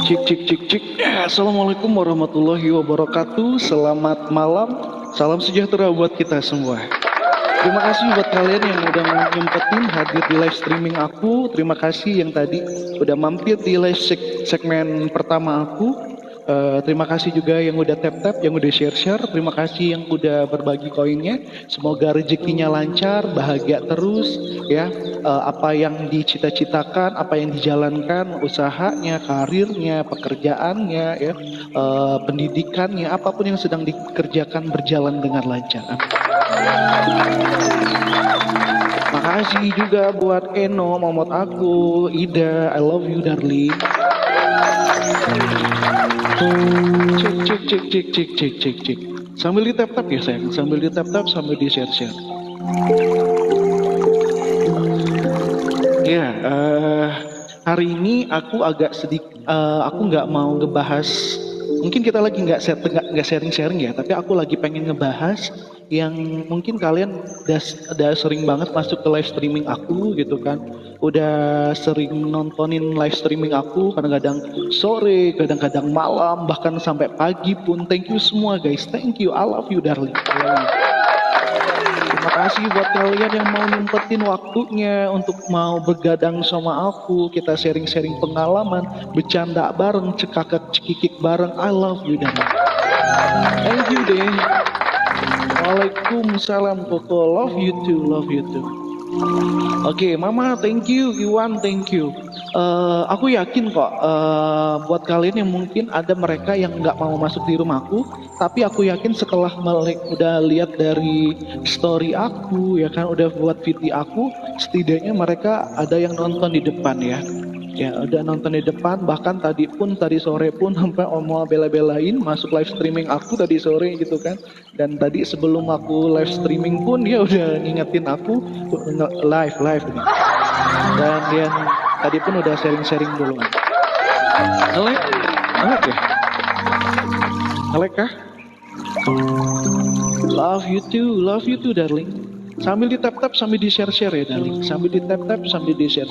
Cik cik cik cik. Assalamualaikum warahmatullahi wabarakatuh. Selamat malam. Salam sejahtera buat kita semua. Terima kasih buat kalian yang udah nyempetin hadir di live streaming aku. Terima kasih yang tadi udah mampir di live segmen pertama aku. Terima kasih juga yang udah tap-tap, yang udah share-share. Terima kasih yang udah berbagi koinnya. Semoga rezekinya lancar, bahagia terus ya. Apa yang dicita-citakan, apa yang dijalankan, usahanya, karirnya, pekerjaannya ya, pendidikannya, apapun yang sedang dikerjakan berjalan dengan lancar. Makasih juga buat Eno, Momot aku, Ida, I love you darling. Cek. Sambil di tap ya sayang, sambil di tap sambil di share. Ya, hari ini aku agak sedikit, aku nggak mau ngebahas. Mungkin kita lagi nggak sharing ya, tapi aku lagi pengen ngebahas yang mungkin kalian udah sering banget masuk ke live streaming aku gitu kan, udah sering nontonin live streaming aku kadang-kadang sore, kadang-kadang malam, bahkan sampai pagi pun. Thank you semua guys, thank you, I love you darling. Terima kasih buat kalian yang mau nyempetin waktunya untuk mau bergadang sama aku. Kita sharing-sharing pengalaman, bercanda bareng, cekikik bareng. I love you darling. Thank you deh. Waalaikumsalam Koko, love you too. Oke, Mama, thank you. Iwan, thank you. Aku yakin kok, buat kalian yang mungkin ada mereka yang nggak mau masuk di rumahku, tapi aku yakin setelah udah lihat dari story aku, ya kan, udah buat video aku, setidaknya mereka ada yang nonton di depan ya. Ya udah nonton di depan, bahkan tadi sore pun sampai mau bela-belain masuk live streaming aku tadi sore gitu kan. Dan tadi sebelum aku live streaming pun dia udah ngingetin aku live gitu. Dan dia tadi pun udah sharing dulu. Ngelek ya? Ngelek kah? Love you too darling. Sambil di tap sambil di share ya darling. Sambil di tap sambil di share.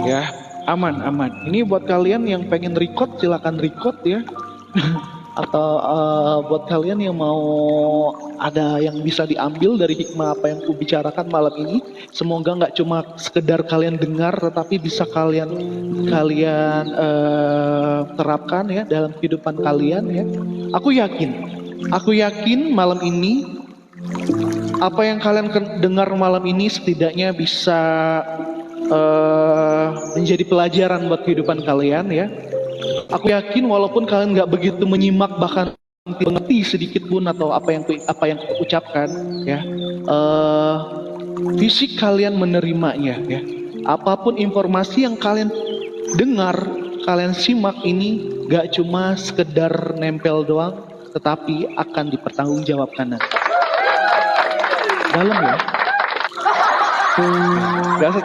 Ya, aman. Ini buat kalian yang pengen record, silakan record ya. Atau buat kalian yang mau ada yang bisa diambil dari hikmah apa yang ku bicarakan malam ini, semoga nggak cuma sekedar kalian dengar, tetapi bisa kalian terapkan ya dalam kehidupan kalian ya. Aku yakin malam ini apa yang kalian dengar malam ini setidaknya bisa menjadi pelajaran buat kehidupan kalian ya. Aku yakin walaupun kalian nggak begitu menyimak, bahkan mengerti sedikit pun atau apa yang aku ucapkan ya, fisik kalian menerimanya ya. Apapun informasi yang kalian dengar, kalian simak ini gak cuma sekedar nempel doang, tetapi akan dipertanggungjawabkan nanti. Dalam ya. Gak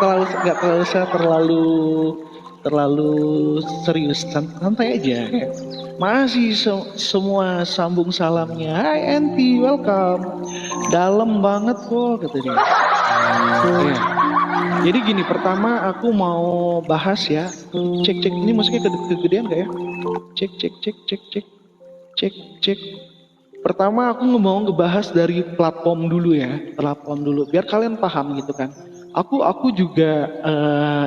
terlalu serius, santai aja ya. Masih semua sambung salamnya. Hai Enti, welcome. Dalam banget kok katanya. Ya. Jadi gini, pertama aku mau bahas ya. Cek ini musiknya kegedean gak ya? Cek. Pertama aku mau ngebahas dari platform dulu biar kalian paham gitu kan. Aku juga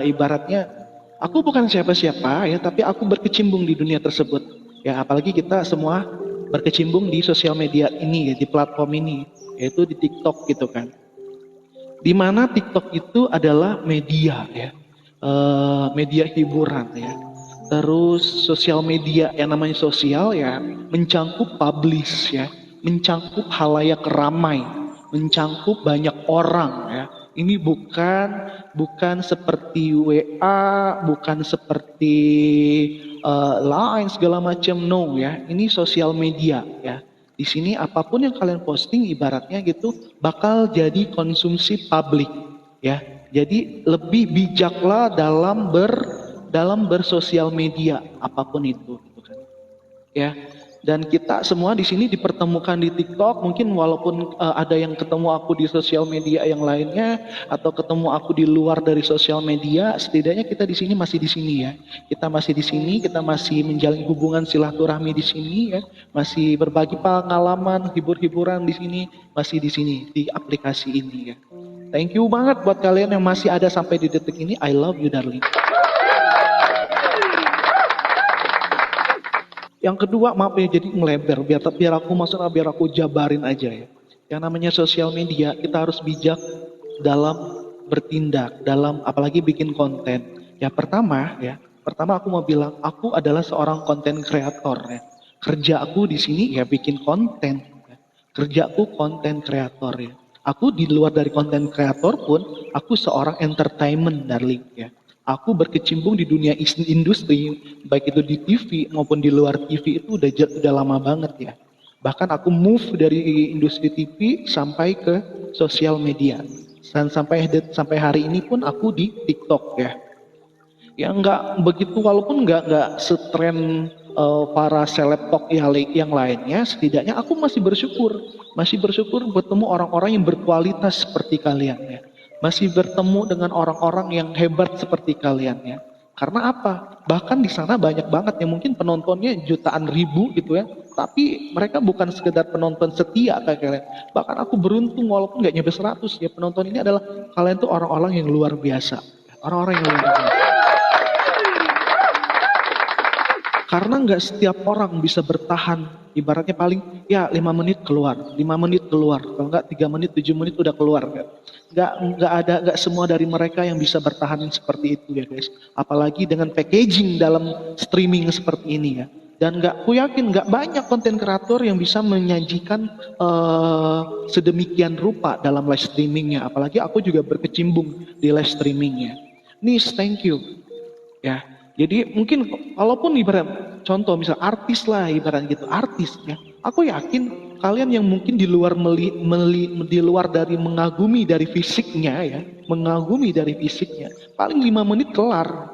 ibaratnya aku bukan siapa-siapa ya, tapi aku berkecimpung di dunia tersebut. Ya, apalagi kita semua berkecimpung di sosial media ini ya, di platform ini, yaitu di TikTok gitu kan. Dimana TikTok itu adalah media ya, media hiburan ya. Terus sosial media yang namanya sosial ya, mencangkup publish ya, mencangkup halayak ramai, mencangkup banyak orang ya. Ini bukan seperti WA, bukan seperti Line segala macam, no ya. Ini sosial media ya. Di sini apapun yang kalian posting ibaratnya gitu bakal jadi konsumsi publik ya. Jadi lebih bijaklah dalam bersosial media apapun itu gitu kan. Ya. Dan kita semua di sini dipertemukan di TikTok. Mungkin walaupun ada yang ketemu aku di sosial media yang lainnya atau ketemu aku di luar dari sosial media, setidaknya kita di sini masih di sini ya. Kita masih di sini, kita masih menjalin hubungan silaturahmi di sini ya, masih berbagi pengalaman, hibur-hiburan di sini, masih di sini di aplikasi ini ya. Thank you banget buat kalian yang masih ada sampai di detik ini. I love you darling. Yang kedua, maaf ya jadi melebar, biar aku jabarin aja ya. Yang namanya sosial media, kita harus bijak dalam bertindak, dalam apalagi bikin konten. Ya pertama aku mau bilang aku adalah seorang konten kreator ya. Kerja aku di sini ya bikin konten. Ya. Kerjaku konten kreator ya. Aku di luar dari konten kreator pun aku seorang entertainment darling ya. Aku berkecimpung di dunia industri, baik itu di TV maupun di luar TV itu udah lama banget ya. Bahkan aku move dari industri TV sampai ke sosial media. Dan sampai hari ini pun aku di TikTok ya. Ya nggak begitu, walaupun nggak setren para seleb talk yang lainnya, setidaknya aku masih bersyukur bertemu orang-orang yang berkualitas seperti kalian ya. Masih bertemu dengan orang-orang yang hebat seperti kalian ya. Karena apa? Bahkan di sana banyak banget yang mungkin penontonnya jutaan ribu gitu ya. Tapi mereka bukan sekedar penonton setia kayak kalian. Bahkan aku beruntung walaupun nggak nyampe 100 ya, penonton ini adalah kalian tuh orang-orang yang luar biasa. Orang-orang yang luar biasa. Karena nggak setiap orang bisa bertahan, ibaratnya paling ya 5 menit keluar, 5 menit keluar, kalau nggak 3 menit, 7 menit udah keluar kan. Nggak semua dari mereka yang bisa bertahan seperti itu ya guys. Apalagi dengan packaging dalam streaming seperti ini ya. Dan aku yakin nggak banyak konten kreator yang bisa menyajikan sedemikian rupa dalam live streamingnya. Apalagi aku juga berkecimpung di live streamingnya. Nis, thank you. Ya, jadi mungkin walaupun ibarat contoh misal artis lah ibarat gitu artis ya, aku yakin kalian yang mungkin di luar di luar dari mengagumi dari fisiknya ya, paling 5 menit kelar,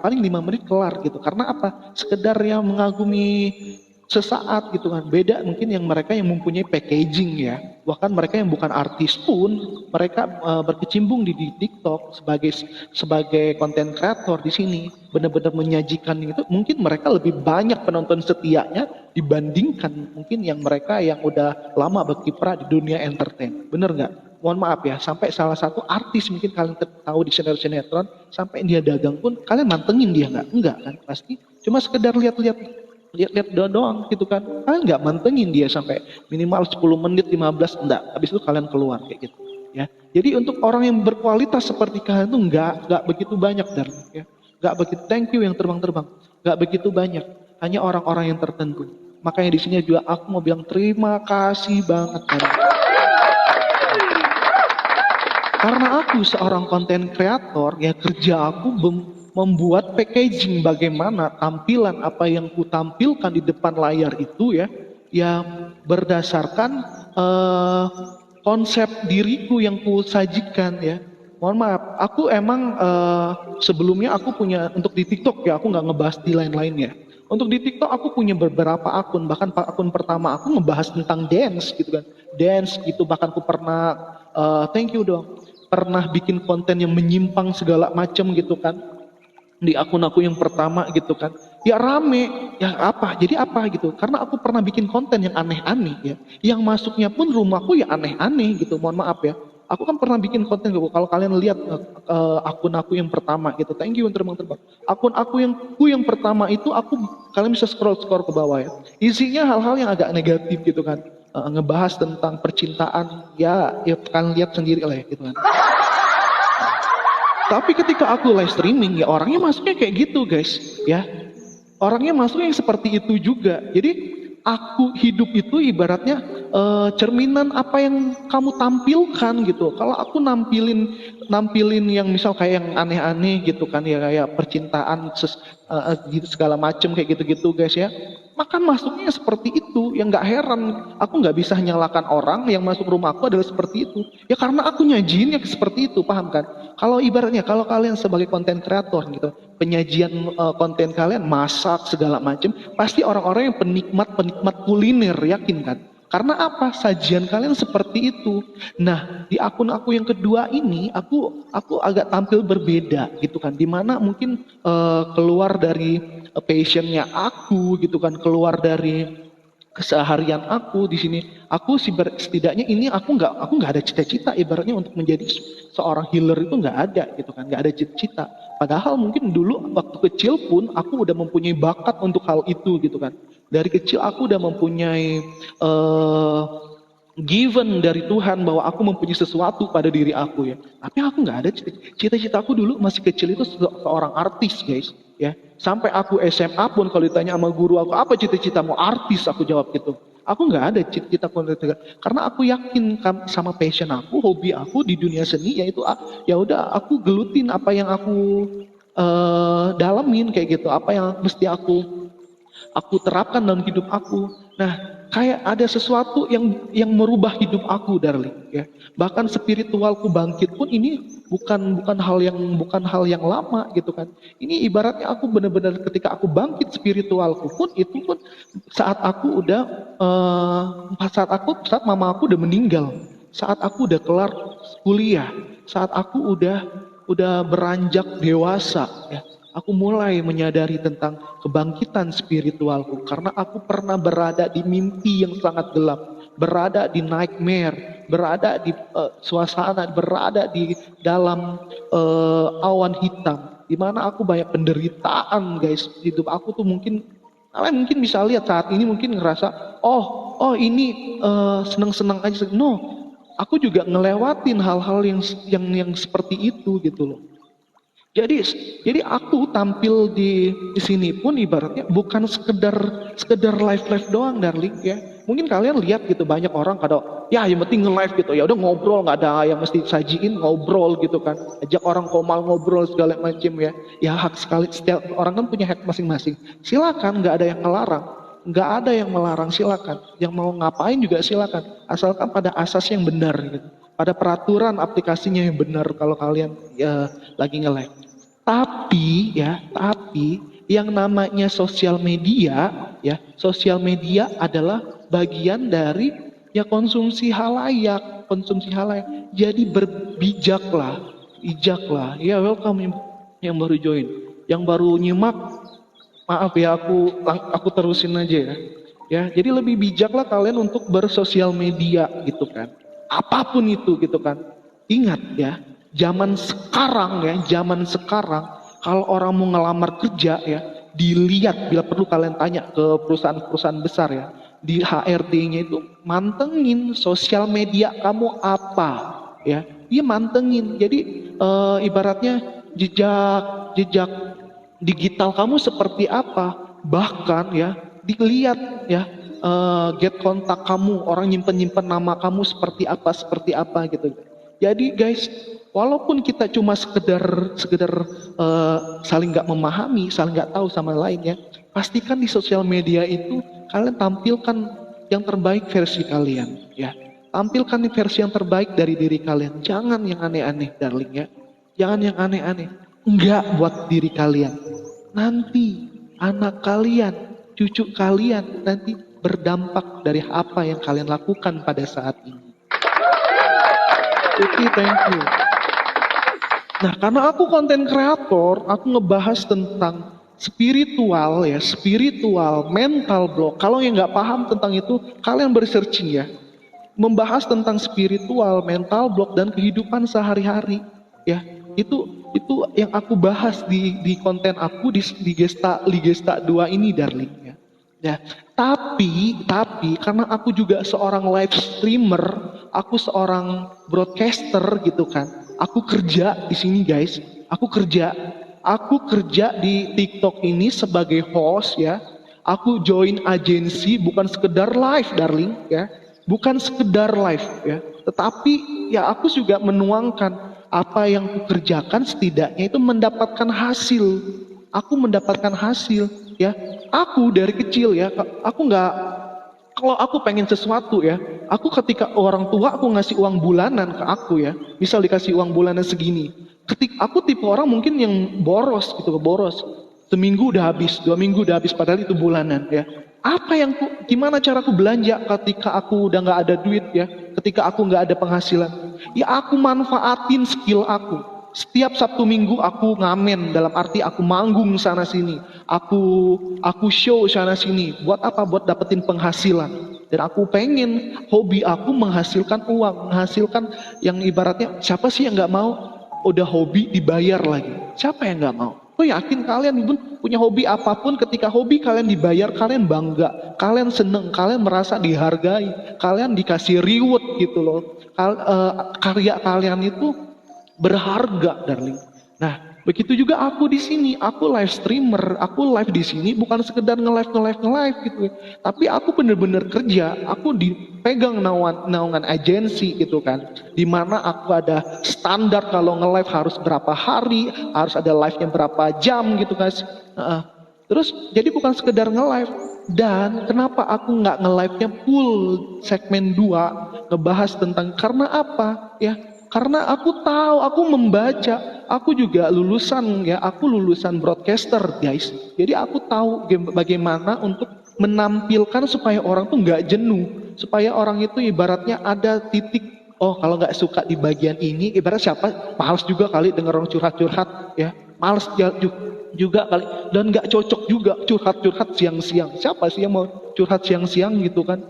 gitu. Karena apa? Sekedar yang mengagumi sesaat gitu kan. Beda mungkin yang mereka yang mempunyai packaging ya. Bahkan mereka yang bukan artis pun mereka berkecimpung di TikTok sebagai konten kreator di sini, benar-benar menyajikan itu. Mungkin mereka lebih banyak penonton setianya dibandingkan mungkin yang mereka yang udah lama berkiprah di dunia entertain. Bener nggak? Mohon maaf ya, sampai salah satu artis mungkin kalian tahu di sinetron, sampai dia dagang pun kalian mantengin dia nggak? Enggak kan? Pasti cuma sekedar lihat-lihat doang gitu kan. Kalian nggak mantengin dia sampai minimal 10 menit 15 enggak. Habis itu kalian keluar kayak gitu ya. Jadi untuk orang yang berkualitas seperti kalian tuh nggak begitu banyak ya. Nggak begitu, thank you yang terbang-terbang. Nggak begitu banyak. Hanya orang-orang yang tertentu. Makanya di sini juga aku mau bilang terima kasih banget kan. Karena aku seorang konten kreator ya, kerja aku membuat packaging bagaimana tampilan apa yang ku tampilkan di depan layar itu ya, berdasarkan konsep diriku yang ku sajikan ya. Mohon maaf, aku emang sebelumnya aku punya untuk di TikTok ya, aku nggak ngebahas di lain-lainnya. Untuk di TikTok aku punya beberapa akun, bahkan akun pertama aku ngebahas tentang dance gitu kan, dance gitu. Bahkan aku pernah thank you dong, pernah bikin konten yang menyimpang segala macam gitu kan di akun aku yang pertama gitu kan, ya rame, ya apa, jadi apa gitu, karena aku pernah bikin konten yang aneh-aneh ya, yang masuknya pun rumahku ya aneh-aneh gitu, mohon maaf ya, aku kan pernah bikin konten gitu, kalau kalian lihat akun aku yang pertama gitu, thank you terbang-terbang, akun aku yang pertama itu kalian bisa scroll ke bawah ya, isinya hal-hal yang agak negatif gitu kan, ngebahas tentang percintaan, ya kalian lihat sendiri lah ya gitu kan. Tapi ketika aku live streaming ya orangnya masuknya kayak gitu guys ya. Orangnya masuknya yang seperti itu juga. Jadi aku hidup itu ibaratnya cerminan apa yang kamu tampilkan gitu. Kalau aku nampilin yang misal kayak yang aneh-aneh gitu kan ya, kayak percintaan gitu segala macem kayak gitu-gitu guys ya. Maka masuknya seperti itu, yang nggak heran. Aku nggak bisa nyalakan orang yang masuk rumahku adalah seperti itu. Ya karena aku nyajiinnya seperti itu, paham kan? Kalau ibaratnya kalau kalian sebagai konten kreator gitu, penyajian konten kalian masak segala macam, pasti orang-orang yang penikmat kuliner, yakin kan? Karena apa? Sajian kalian seperti itu. Nah, di akun aku yang kedua ini, aku agak tampil berbeda gitu kan. Dimana mungkin keluar dari passionnya aku gitu kan, keluar dari keseharian aku di sini. Aku setidaknya ini aku nggak ada cita-cita ibaratnya untuk menjadi seorang healer, itu nggak ada gitu kan, nggak ada cita-cita. Padahal mungkin dulu waktu kecil pun aku udah mempunyai bakat untuk hal itu gitu kan. Dari kecil aku udah mempunyai eh, given dari Tuhan bahwa aku mempunyai sesuatu pada diri aku ya. Tapi aku nggak ada cita-cita aku dulu masih kecil itu seorang artis guys ya. Sampai aku SMA pun kalau ditanya sama guru aku apa cita-citamu, artis aku jawab gitu. Aku nggak ada cita-cita karena aku yakin sama passion aku, hobi aku di dunia seni yaitu ya udah aku gelutin apa yang aku dalamin kayak gitu, apa yang mesti aku terapkan dalam hidup aku. Nah, kayak ada sesuatu yang merubah hidup aku, darling, ya. Bahkan spiritualku bangkit pun ini bukan hal yang lama gitu kan. Ini ibaratnya aku benar-benar ketika aku bangkit spiritualku pun itu pun saat aku udah saat mama aku udah meninggal, saat aku udah kelar kuliah, saat aku udah beranjak dewasa ya. Aku mulai menyadari tentang kebangkitan spiritualku karena aku pernah berada di mimpi yang sangat gelap, berada di nightmare, berada di suasana, berada di dalam awan hitam, di mana aku banyak penderitaan, guys. Hidup aku tuh mungkin kalian mungkin bisa lihat saat ini mungkin ngerasa, oh ini seneng-seneng aja. No, aku juga ngelewatin hal-hal yang seperti itu gitu loh. Jadi aku tampil di sini pun ibaratnya bukan sekedar live doang, darling ya. Mungkin kalian lihat gitu banyak orang kadang ya yang penting nge-live gitu, ya udah ngobrol, nggak ada yang mesti sajiin, ngobrol gitu kan, ajak orang komal ngobrol segala macam ya. Ya hak sekali, setiap orang kan punya hak masing-masing. Silakan, nggak ada yang ngelarang, nggak ada yang melarang, silakan. Yang mau ngapain juga silakan, asalkan pada asas yang benar gitu, pada peraturan aplikasinya yang benar kalau kalian ya lagi nge-live. Tapi yang namanya sosial media adalah bagian dari ya konsumsi halayak. Jadi bijaklah. Ya welcome yang baru join, yang baru nyimak. Maaf ya, aku terusin aja ya. Ya, jadi lebih bijaklah kalian untuk bersosial media gitu kan. Apapun itu gitu kan. Ingat ya, zaman sekarang kalau orang mau ngelamar kerja ya, dilihat bila perlu kalian tanya ke perusahaan-perusahaan besar ya, di HRD-nya itu mantengin sosial media kamu apa ya. Dia mantengin. Jadi ibaratnya jejak digital kamu seperti apa, bahkan ya dilihat ya get kontak kamu, orang nyimpen nama kamu seperti apa gitu. Jadi guys, walaupun kita cuma sekedar saling nggak memahami, saling nggak tahu sama lainnya, pastikan di sosial media itu kalian tampilkan yang terbaik versi kalian ya. Tampilkan versi yang terbaik dari diri kalian. Jangan yang aneh-aneh, darling ya. Jangan yang aneh-aneh. Enggak buat diri kalian. Nanti anak kalian, cucu kalian nanti berdampak dari apa yang kalian lakukan pada saat ini. Tuti, thank you. Nah, karena aku konten kreator, aku ngebahas tentang spiritual, mental block. Kalau yang nggak paham tentang itu, kalian bersearching ya. Membahas tentang spiritual, mental block dan kehidupan sehari-hari. Ya, itu yang aku bahas di konten aku di Ligesta 2 ini, darling ya. Ya, tapi karena aku juga seorang live streamer, aku seorang broadcaster gitu kan. Aku kerja di sini, guys. Aku kerja di TikTok ini sebagai host ya. Aku join agensi bukan sekedar live, darling ya. Bukan sekedar live ya. Tetapi ya aku juga menuangkan apa yang kukerjakan, setidaknya itu mendapatkan hasil. Aku mendapatkan hasil ya. Aku dari kecil ya, aku nggak, kalau aku pengen sesuatu ya, aku ketika orang tua aku ngasih uang bulanan ke aku ya, misal dikasih uang bulanan segini, Aku tipe orang mungkin yang boros gitu, boros. Seminggu udah habis, 2 minggu udah habis, padahal itu bulanan ya. Gimana cara aku belanja ketika aku udah nggak ada duit ya, ketika aku nggak ada penghasilan? Ya aku manfaatin skill aku. Setiap Sabtu Minggu aku ngamen, dalam arti aku manggung sana sini, aku show sana sini. Buat apa? Buat dapetin penghasilan. Dan aku pengen hobi aku menghasilkan uang, menghasilkan yang ibaratnya siapa sih yang nggak mau udah hobi dibayar lagi? Siapa yang nggak mau? Aku yakin kalian pun punya hobi apapun, ketika hobi kalian dibayar, kalian bangga, kalian seneng, kalian merasa dihargai, kalian dikasih reward gitu loh. Karya kalian itu berharga, darling. Nah, begitu juga aku di sini. Aku live streamer, aku live di sini bukan sekedar nge-live gitu ya. Tapi aku bener-bener kerja, aku dipegang naungan agensi gitu kan. Dimana aku ada standar kalau nge-live harus berapa hari, harus ada live-nya berapa jam gitu guys. Terus jadi bukan sekedar nge-live. Dan kenapa aku nggak nge-live-nya full segmen 2 ngebahas tentang, karena apa ya? Karena aku tahu, aku membaca, aku juga aku lulusan broadcaster guys. Jadi aku tahu bagaimana untuk menampilkan supaya orang tuh nggak jenuh, supaya orang itu ibaratnya ada titik, oh kalau nggak suka di bagian ini, ibarat siapa, males juga kali denger orang curhat-curhat ya, males juga kali, dan nggak cocok juga curhat-curhat siang-siang. Siapa sih yang mau curhat siang-siang gitu kan?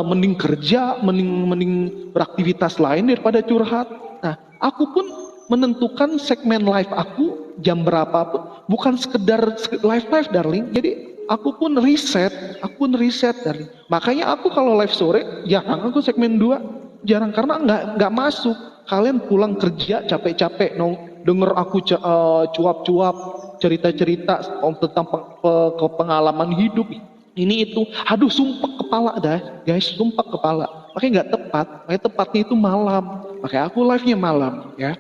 Mending kerja, mending beraktivitas lain daripada curhat. Nah, aku pun menentukan segmen live aku jam berapa pun, bukan sekedar live darling. Jadi aku pun riset darling. Makanya aku kalau live sore jarang, aku segmen 2 jarang, karena nggak masuk. Kalian pulang kerja capek-capek denger aku cuap-cuap cerita-cerita tentang pengalaman hidup ini itu, aduh sumpah kepala dah guys, sumpah kepala. Makanya nggak tepat, makanya tepatnya itu malam, makanya aku live-nya malam ya.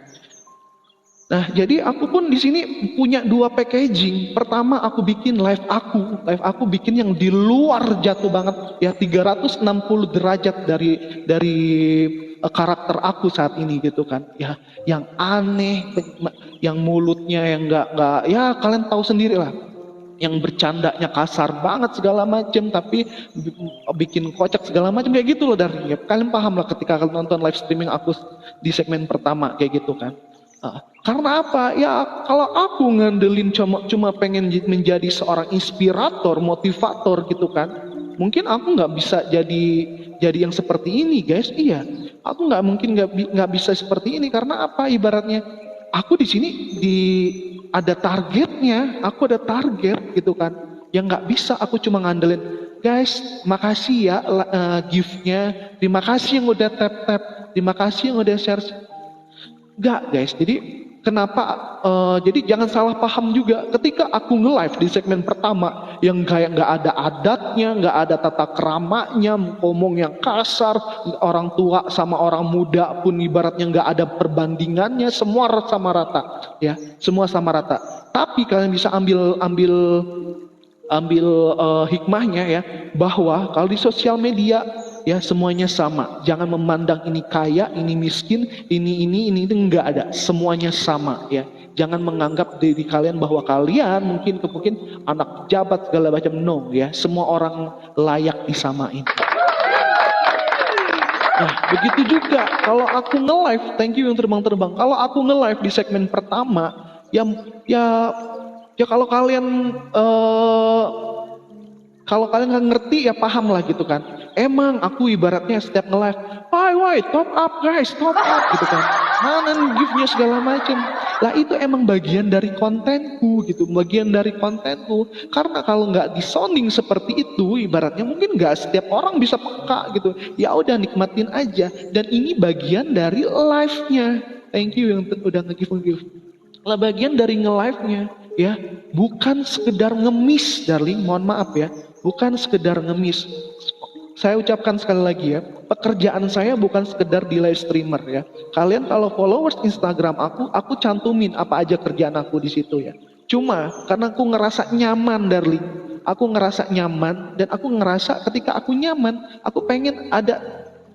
Nah, jadi aku pun di sini punya 2 packaging. Pertama aku bikin live aku bikin yang di luar jatuh banget ya, 360 derajat dari karakter aku saat ini gitu kan. Ya, yang aneh, yang mulutnya yang enggak ya kalian tahu sendiri lah. Yang bercandanya kasar banget segala macem, tapi bikin kocak segala macam kayak gitu loh dari ya, kalian paham lah ketika kalian nonton live streaming aku di segmen pertama kayak gitu kan. Karena apa? Ya kalau aku ngandelin cuma pengen menjadi seorang inspirator, motivator gitu kan, mungkin aku nggak bisa jadi yang seperti ini guys. Iya, aku nggak mungkin nggak bisa seperti ini, karena apa? Ibaratnya aku di sini ada targetnya, aku ada target gitu kan, yang nggak bisa aku cuma ngandelin guys. Makasih ya giftnya, terima kasih yang udah tap, terima kasih yang udah share. Enggak guys, jadi kenapa, jadi jangan salah paham juga ketika aku nge-live di segmen pertama yang kayak nggak ada adatnya, nggak ada tata keramanya, ngomong yang kasar, orang tua sama orang muda pun ibaratnya nggak ada perbandingannya, semua sama rata ya, semua sama rata. Tapi kalian bisa ambil hikmahnya ya, bahwa kalau di sosial media ya semuanya sama. Jangan memandang ini kaya, ini miskin, ini itu, enggak ada. Semuanya sama ya. Jangan menganggap diri kalian bahwa kalian mungkin anak pejabat segala macam, no ya. Semua orang layak disamain. Nah, begitu juga kalau aku nge-live, thank you yang terbang-terbang. Kalau aku nge-live di segmen pertama, ya kalau kalian nggak ngerti ya paham lah gitu kan. Emang aku ibaratnya setiap nge-live, why top up guys, top up gitu kan. Mana gift-nya segala macam. Lah itu emang bagian dari kontenku gitu, bagian dari kontenku. Karena kalau nggak disounding seperti itu, ibaratnya mungkin nggak setiap orang bisa peka gitu. Ya udah nikmatin aja. Dan ini bagian dari live-nya. Thank you yang udah nge-give. Lah bagian dari nge-live-nya ya, bukan sekedar ngemis darling, mohon maaf ya, bukan sekedar ngemis. Saya ucapkan sekali lagi ya, pekerjaan saya bukan sekedar di live streamer ya. Kalian kalau followers Instagram aku cantumin apa aja kerjaan aku di situ ya. Cuma karena aku ngerasa nyaman darling, aku ngerasa nyaman, dan aku ngerasa ketika aku nyaman, aku pengen ada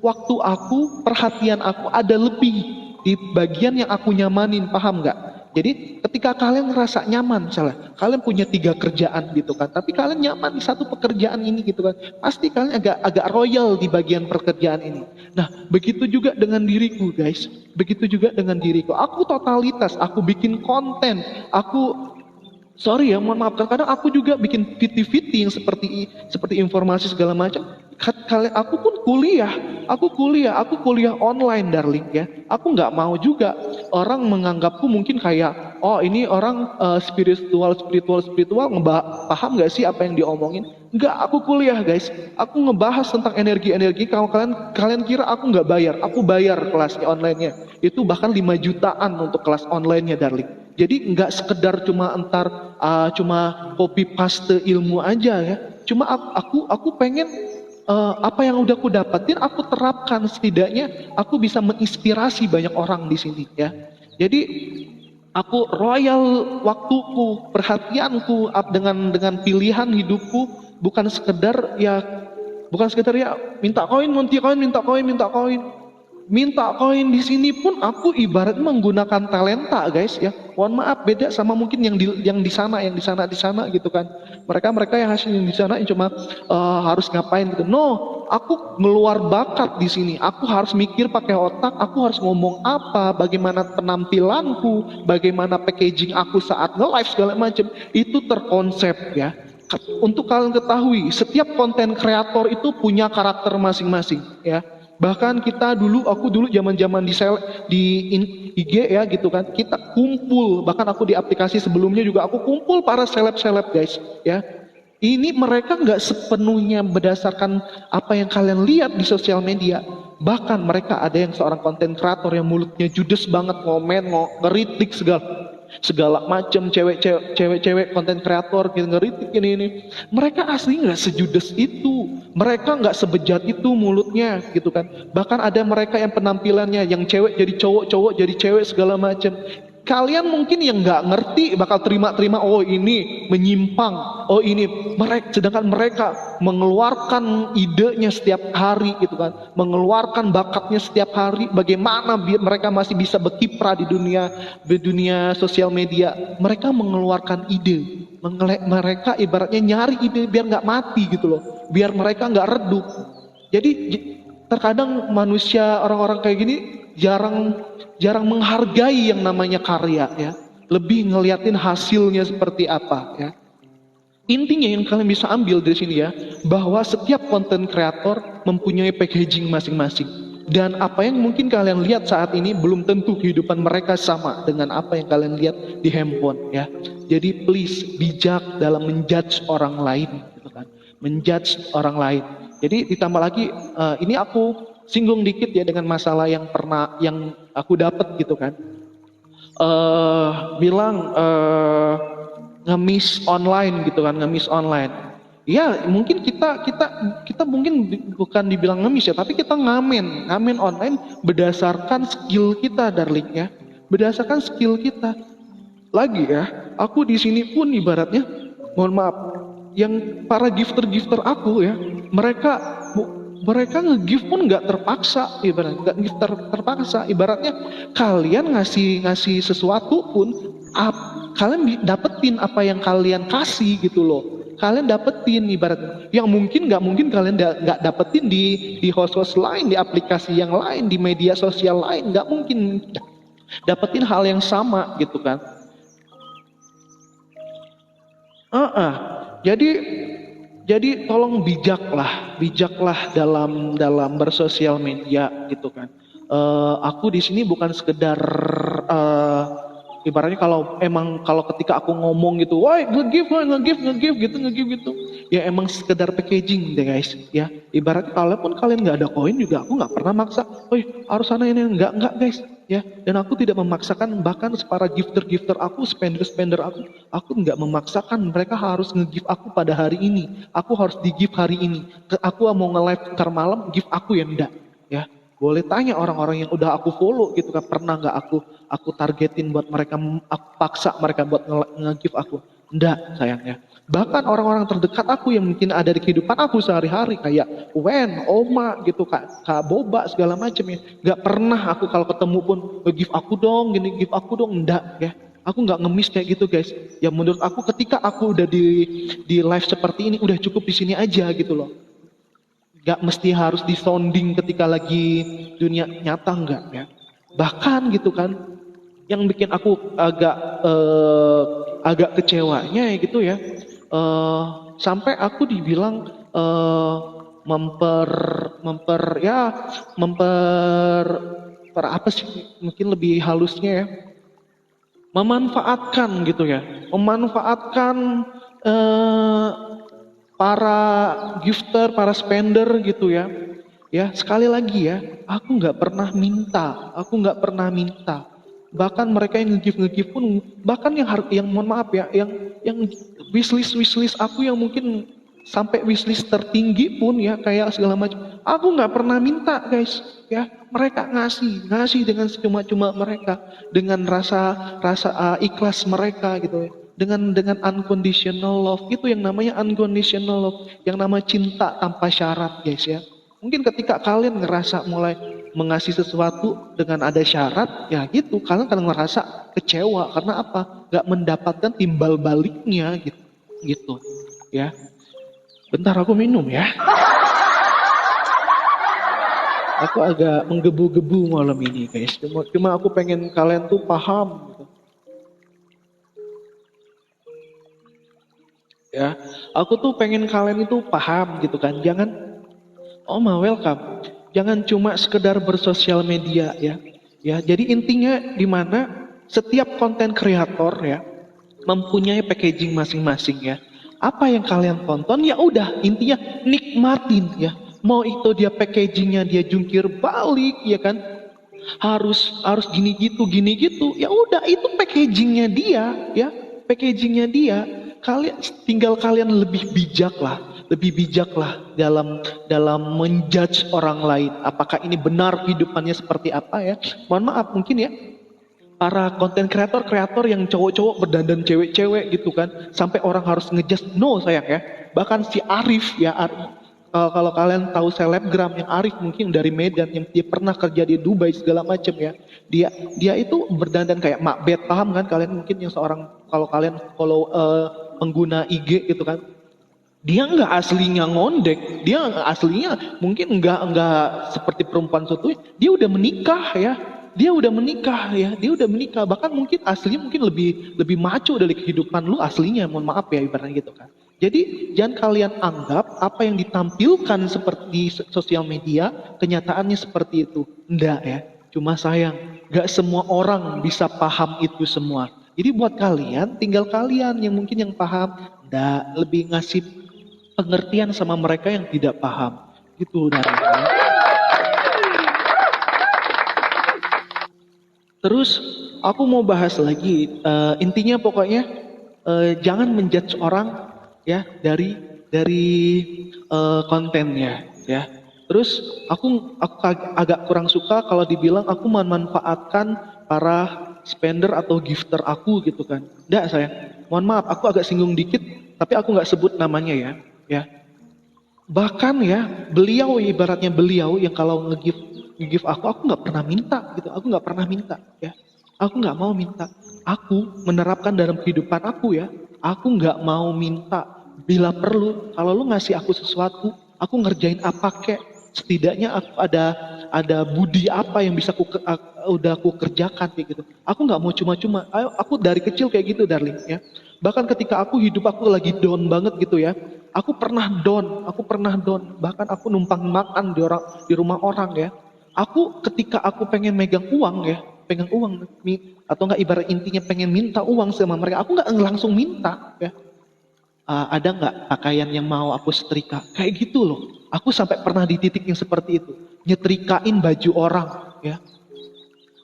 waktu aku, perhatian aku ada lebih di bagian yang aku nyamanin, paham nggak? Jadi ketika kalian ngerasa nyaman, misalnya kalian punya 3 kerjaan gitu kan, tapi kalian nyaman di satu pekerjaan ini gitu kan, pasti kalian agak royal di bagian pekerjaan ini. Nah, begitu juga dengan diriku guys, begitu juga dengan diriku. Aku totalitas, aku bikin konten, aku sorry ya, mohon maaf. Kadang aku juga bikin fiti-fiti yang seperti informasi segala macam. Kalian, aku kuliah online, darling ya. Aku nggak mau juga orang menganggapku mungkin kayak, oh ini orang spiritual, paham nggak sih apa yang diomongin? Nggak, aku kuliah guys. Aku ngebahas tentang energi-energi. Kalau kalian kira aku nggak bayar, aku bayar kelasnya online-nya. Itu bahkan 5 jutaan untuk kelas online-nya, darling. Jadi nggak sekedar cuma copy paste ilmu aja ya. Cuma aku pengen apa yang udah aku dapetin aku terapkan, setidaknya aku bisa menginspirasi banyak orang di sini ya. Jadi aku royal waktuku, perhatianku dengan pilihan hidupku, bukan sekedar ya minta koin, minta koin. Minta koin di sini pun aku ibarat menggunakan talenta guys ya. Mohon maaf, beda sama mungkin yang di sana gitu kan. Mereka yang hasil yang di sana yang cuma harus ngapain gitu. No, aku ngeluar bakat di sini. Aku harus mikir pakai otak, aku harus ngomong apa, bagaimana penampilanku, bagaimana packaging aku saat nge-live segala macam. Itu terkonsep ya. Untuk kalian ketahui, setiap konten kreator itu punya karakter masing-masing ya. Bahkan aku dulu zaman-zaman di IG ya gitu kan, kita kumpul, bahkan aku di aplikasi sebelumnya juga aku kumpul para seleb-seleb guys ya. Ini mereka nggak sepenuhnya berdasarkan apa yang kalian lihat di sosial media. Bahkan mereka ada yang seorang konten kreator yang mulutnya judes banget, ngeritik segala macam, cewek konten kreator gitu ngeritik ini. Mereka asli nggak sejudes itu, mereka nggak sebejat itu mulutnya gitu kan. Bahkan ada mereka yang penampilannya yang cewek jadi cowok jadi cewek segala macam. Kalian mungkin yang nggak ngerti bakal terima, oh ini menyimpang, oh ini sedangkan mereka mengeluarkan idenya setiap hari gitu kan, mengeluarkan bakatnya setiap hari. Bagaimana mereka masih bisa berkiprah di dunia sosial media? Mereka mengeluarkan ide, mereka ibaratnya nyari ide biar nggak mati gitu loh, biar mereka nggak redup. Jadi terkadang manusia, orang-orang kayak gini jarang menghargai yang namanya karya ya, lebih ngeliatin hasilnya seperti apa ya. Intinya yang kalian bisa ambil dari sini ya, bahwa setiap konten kreator mempunyai packaging masing-masing, dan apa yang mungkin kalian lihat saat ini belum tentu kehidupan mereka sama dengan apa yang kalian lihat di handphone ya. Jadi please bijak dalam menjudge orang lain gitu kan, menjudge orang lain. Jadi ditambah lagi ini aku singgung dikit ya dengan masalah yang aku dapat gitu kan. Bilang ngemis online gitu kan, ngemis online. Ya mungkin kita mungkin bukan dibilang ngemis ya, tapi kita ngamen online berdasarkan skill kita, darling ya. Berdasarkan skill kita. Lagi ya, aku di sini pun ibaratnya, mohon maaf, yang para gifter aku ya, mereka nge-gift pun nggak terpaksa, ibaratnya nggak gift terpaksa. Ibaratnya kalian ngasih sesuatu pun kalian dapetin apa yang kalian kasih gitu loh. Kalian dapetin ibaratnya yang nggak mungkin kalian nggak dapetin di host lain, di aplikasi yang lain, di media sosial lain, nggak mungkin dapetin hal yang sama gitu kan. Jadi tolong bijaklah dalam bersosial media gitu kan. Aku di sini bukan sekedar ibaratnya kalau ketika aku ngomong gitu, wah nge-give gitu, ya emang sekedar packaging deh guys ya. Ibaratnya kalaupun kalian nggak ada koin juga aku nggak pernah maksa, harus sana ini nggak guys ya. Dan aku tidak memaksakan, bahkan para gifter aku, spender aku nggak memaksakan mereka harus nge-give aku pada hari ini, aku harus di-give hari ini. Aku mau nge-live ntar malam, give aku ya enggak ya. Boleh tanya orang-orang yang udah aku follow gitu kan, pernah nggak aku targetin buat mereka, aku paksa mereka buat nge-give aku? Enggak sayangnya. Bahkan orang-orang terdekat aku yang mungkin ada di kehidupan aku sehari-hari kayak Wen, Oma gitu, Kak Boba segala macam ya. Gak pernah aku kalau ketemu pun give aku dong, gini give aku dong, enggak ya. Aku nggak ngemis kayak gitu guys. Ya menurut aku ketika aku udah di live seperti ini udah cukup di sini aja gitu loh. Gak mesti harus di sounding ketika lagi dunia nyata enggak ya. Bahkan gitu kan yang bikin aku agak kecewanya ya gitu ya. Sampai aku dibilang memper memper ya memper per apa sih mungkin lebih halusnya ya memanfaatkan gitu ya memanfaatkan eh, para gifter para spender gitu ya ya sekali lagi ya aku nggak pernah minta bahkan mereka yang nge-give pun bahkan yang mohon maaf ya yang wishlist aku yang mungkin sampai wishlist tertinggi pun ya kayak segala macam aku nggak pernah minta guys ya mereka ngasih dengan cuma-cuma mereka dengan rasa rasa ikhlas mereka gitu ya dengan unconditional love itu yang namanya unconditional love yang nama cinta tanpa syarat guys ya mungkin ketika kalian ngerasa mulai mengasih sesuatu dengan ada syarat ya gitu kalian akan ngerasa kecewa karena apa nggak mendapatkan timbal baliknya gitu gitu ya bentar aku minum ya aku agak menggebu-gebu malam ini guys cuma aku pengen kalian tuh paham gitu. Ya aku tuh pengen kalian itu paham gitu kan jangan welcome jangan cuma sekedar bersosial media ya ya jadi intinya di mana setiap konten kreator ya mempunyai packaging masing-masing ya apa yang kalian tonton ya udah intinya nikmatin ya mau itu dia packagingnya dia jungkir balik ya kan harus gini gitu ya udah itu packagingnya dia ya packagingnya dia kalian tinggal kalian lebih bijak lah dalam menjudge orang lain apakah ini benar kehidupannya seperti apa ya mohon maaf mungkin ya para konten kreator yang cowok-cowok berdandan cewek-cewek gitu kan sampai orang harus ngejudge no sayang ya bahkan si Arif ya kalau kalian tahu selebgram yang Arif mungkin dari Medan yang dia pernah kerja di Dubai segala macam ya dia dia itu berdandan kayak Macbeth paham kan kalian mungkin yang seorang kalau kalian follow pengguna IG gitu kan dia nggak aslinya ngondek dia aslinya mungkin nggak seperti perempuan satu dia udah menikah ya dia udah menikah bahkan mungkin aslinya mungkin lebih maco dari kehidupan lu aslinya mohon maaf ya ibaratnya gitu kan jadi jangan kalian anggap apa yang ditampilkan seperti sosial media kenyataannya seperti itu enggak ya cuma sayang nggak semua orang bisa paham itu semua jadi buat kalian tinggal kalian yang mungkin yang paham enggak lebih ngasih pengertian sama mereka yang tidak paham gitu dari terus aku mau bahas lagi intinya pokoknya jangan menjudge orang ya dari kontennya ya terus aku agak kurang suka kalau dibilang aku memanfaatkan para spender atau gifter aku gitu kan enggak sayang mohon maaf aku agak singgung dikit tapi aku nggak sebut namanya ya bahkan ya beliau ibaratnya beliau yang kalau nge-give aku nggak pernah minta gitu aku nggak pernah minta ya aku nggak mau minta aku menerapkan dalam kehidupan aku ya aku nggak mau minta bila perlu kalau lu ngasih aku sesuatu aku ngerjain apa kek setidaknya aku ada budi apa yang bisa udah aku kerjakan kayak gitu aku nggak mau cuma-cuma aku dari kecil kayak gitu darling ya bahkan ketika aku hidup aku lagi down banget gitu ya aku pernah down bahkan aku numpang makan di rumah orang ya aku ketika aku pengen megang uang ya pengen uang atau enggak ibarat intinya pengen minta uang sama mereka aku nggak langsung minta ya ada nggak pakaian yang mau aku setrika kayak gitu loh aku sampai pernah di titik yang seperti itu nyetrikain baju orang ya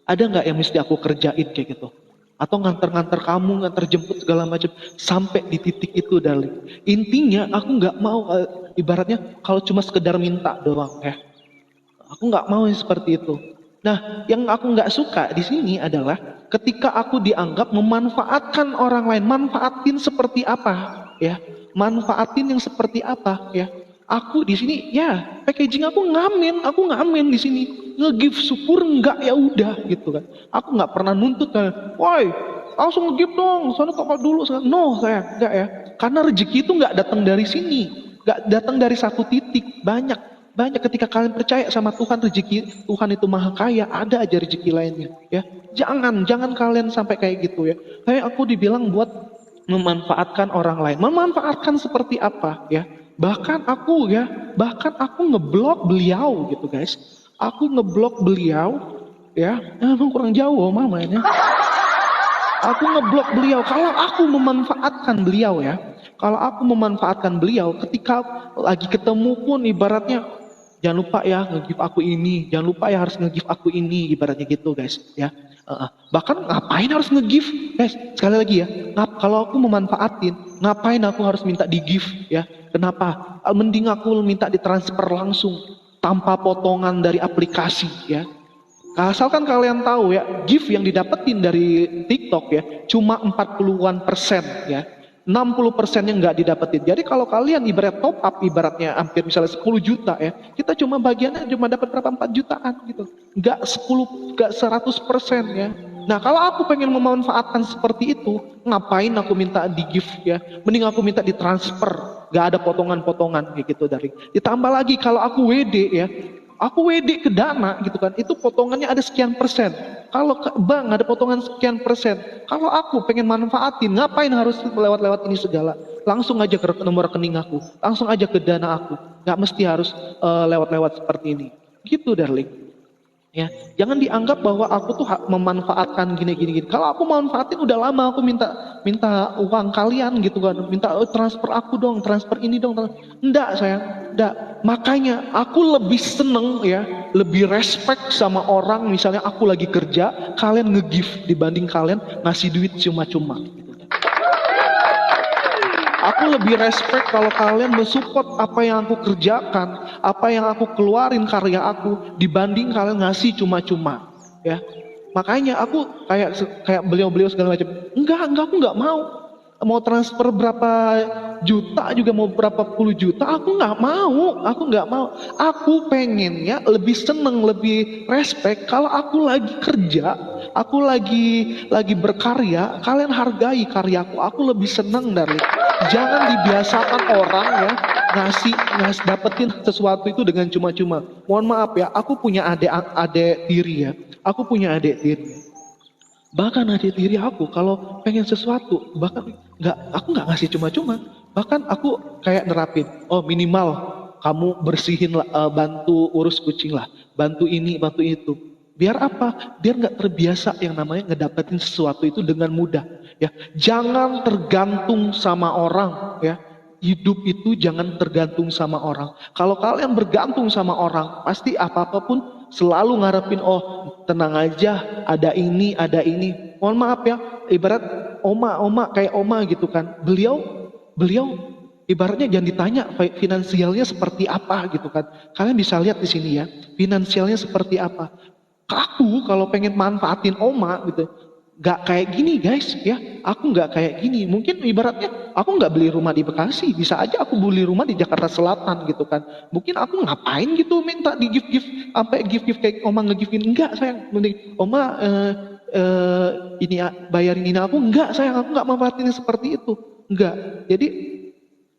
ada nggak yang mesti aku kerjain kayak gitu atau nganter-nganter kamu, nganter jemput segala macam sampai di titik itu darling. Intinya aku nggak mau ibaratnya kalau cuma sekedar minta doang ya. Aku nggak mau yang seperti itu. Nah, yang aku nggak suka di sini adalah ketika aku dianggap memanfaatkan orang lain, manfaatin seperti apa? ya. Manfaatin yang seperti apa ya. Aku di sini ya packaging aku ngamen di sini. Nge-give syukur enggak ya udah gitu kan. Aku nggak pernah nuntut kan. Woi, langsung nge-give dong. Soalnya top up dulu. No, saya enggak ya. Karena rezeki itu nggak datang dari sini. Nggak datang dari satu titik. Banyak ketika kalian percaya sama Tuhan, rezeki Tuhan itu maha kaya, ada aja rezeki lainnya ya. Jangan kalian sampai kayak gitu ya. Kayak aku dibilang buat memanfaatkan orang lain. Memanfaatkan seperti apa ya? Bahkan aku ngeblok beliau gitu guys. Aku ngeblok beliau ya. Emang kurang jauh mamanya. Aku ngeblok beliau kalau aku memanfaatkan beliau ya. Kalau aku memanfaatkan beliau ketika lagi ketemu pun ibaratnya jangan lupa ya nge-give aku ini, jangan lupa ya harus nge-give aku ini ibaratnya gitu guys ya. Bahkan ngapain harus nge-give guys, sekali lagi ya, kalau aku memanfaatin ngapain aku harus minta di-give ya. Kenapa? Mending aku minta ditransfer langsung tanpa potongan dari aplikasi ya. Asalkan kalian tahu ya, gift yang didapetin dari TikTok ya cuma 40-an% ya. 60% yang nggak didapetin. Jadi kalau kalian ibarat top up ibaratnya hampir misalnya 10 juta ya, kita cuma bagiannya cuma dapat berapa 4 jutaan gitu. Nggak 100% ya. Nah kalau aku pengen memanfaatkan seperti itu, ngapain aku minta di gift ya? Mending aku minta ditransfer, nggak ada potongan-potongan kayak gitu dari. Ditambah lagi kalau aku WD ya, aku WD ke Dana gitu kan, itu potongannya ada sekian persen. Kalau ke bank ada potongan sekian persen. Kalau aku pengen manfaatin, ngapain harus lewat-lewat ini segala? Langsung aja ke nomor rekening aku, langsung aja ke Dana aku. Nggak mesti harus lewat-lewat seperti ini. Gitu darling. Ya, jangan dianggap bahwa aku tuh memanfaatkan gini. Kalau aku manfaatin udah lama aku minta uang kalian gitu kan, minta transfer aku dong, transfer ini dong. Enggak sayang, enggak. Makanya aku lebih seneng ya, lebih respect sama orang misalnya aku lagi kerja, kalian nge-give dibanding kalian ngasih duit cuma-cuma. Aku lebih respect kalau kalian mensupport apa yang aku kerjakan, apa yang aku keluarin karya aku dibanding kalian ngasih cuma-cuma, ya. Makanya aku kayak beliau-beliau segala macam. Enggak, aku nggak mau. Mau transfer berapa juta juga mau berapa puluh juta, aku nggak mau. Aku pengennya lebih seneng, lebih respect kalau aku lagi kerja, aku lagi berkarya, kalian hargai karyaku. Aku lebih seneng dari. Jangan dibiasakan orang ya ngasih dapetin sesuatu itu dengan cuma-cuma. Mohon maaf ya, aku punya adik tiri ya. Bahkan adik tiri aku kalau pengen sesuatu, aku nggak ngasih cuma-cuma. Bahkan aku kayak nerapin, oh minimal kamu bersihin lah, bantu urus kucing lah, bantu ini, bantu itu. Biar apa? Biar nggak terbiasa yang namanya ngedapetin sesuatu itu dengan mudah. Ya, jangan tergantung sama orang. Ya, hidup itu jangan tergantung sama orang. Kalau kalian bergantung sama orang, pasti apa-apa pun selalu ngarepin, oh tenang aja, ada ini. Mohon maaf ya, ibarat oma kayak oma gitu kan. Beliau ibaratnya jangan ditanya finansialnya seperti apa gitu kan. Kalian bisa lihat di sini ya, finansialnya seperti apa. Aku kalau pengen manfaatin oma gitu, nggak kayak gini guys ya. Aku nggak kayak gini. Mungkin ibaratnya aku nggak beli rumah di Bekasi, bisa aja aku beli rumah di Jakarta Selatan gitu kan. Mungkin aku ngapain gitu minta di gift sampai gift kayak oma nge-giftin. Enggak sayang, mending oma ini bayarin ini aku. Enggak sayang, aku nggak manfaatin seperti itu. Enggak. Jadi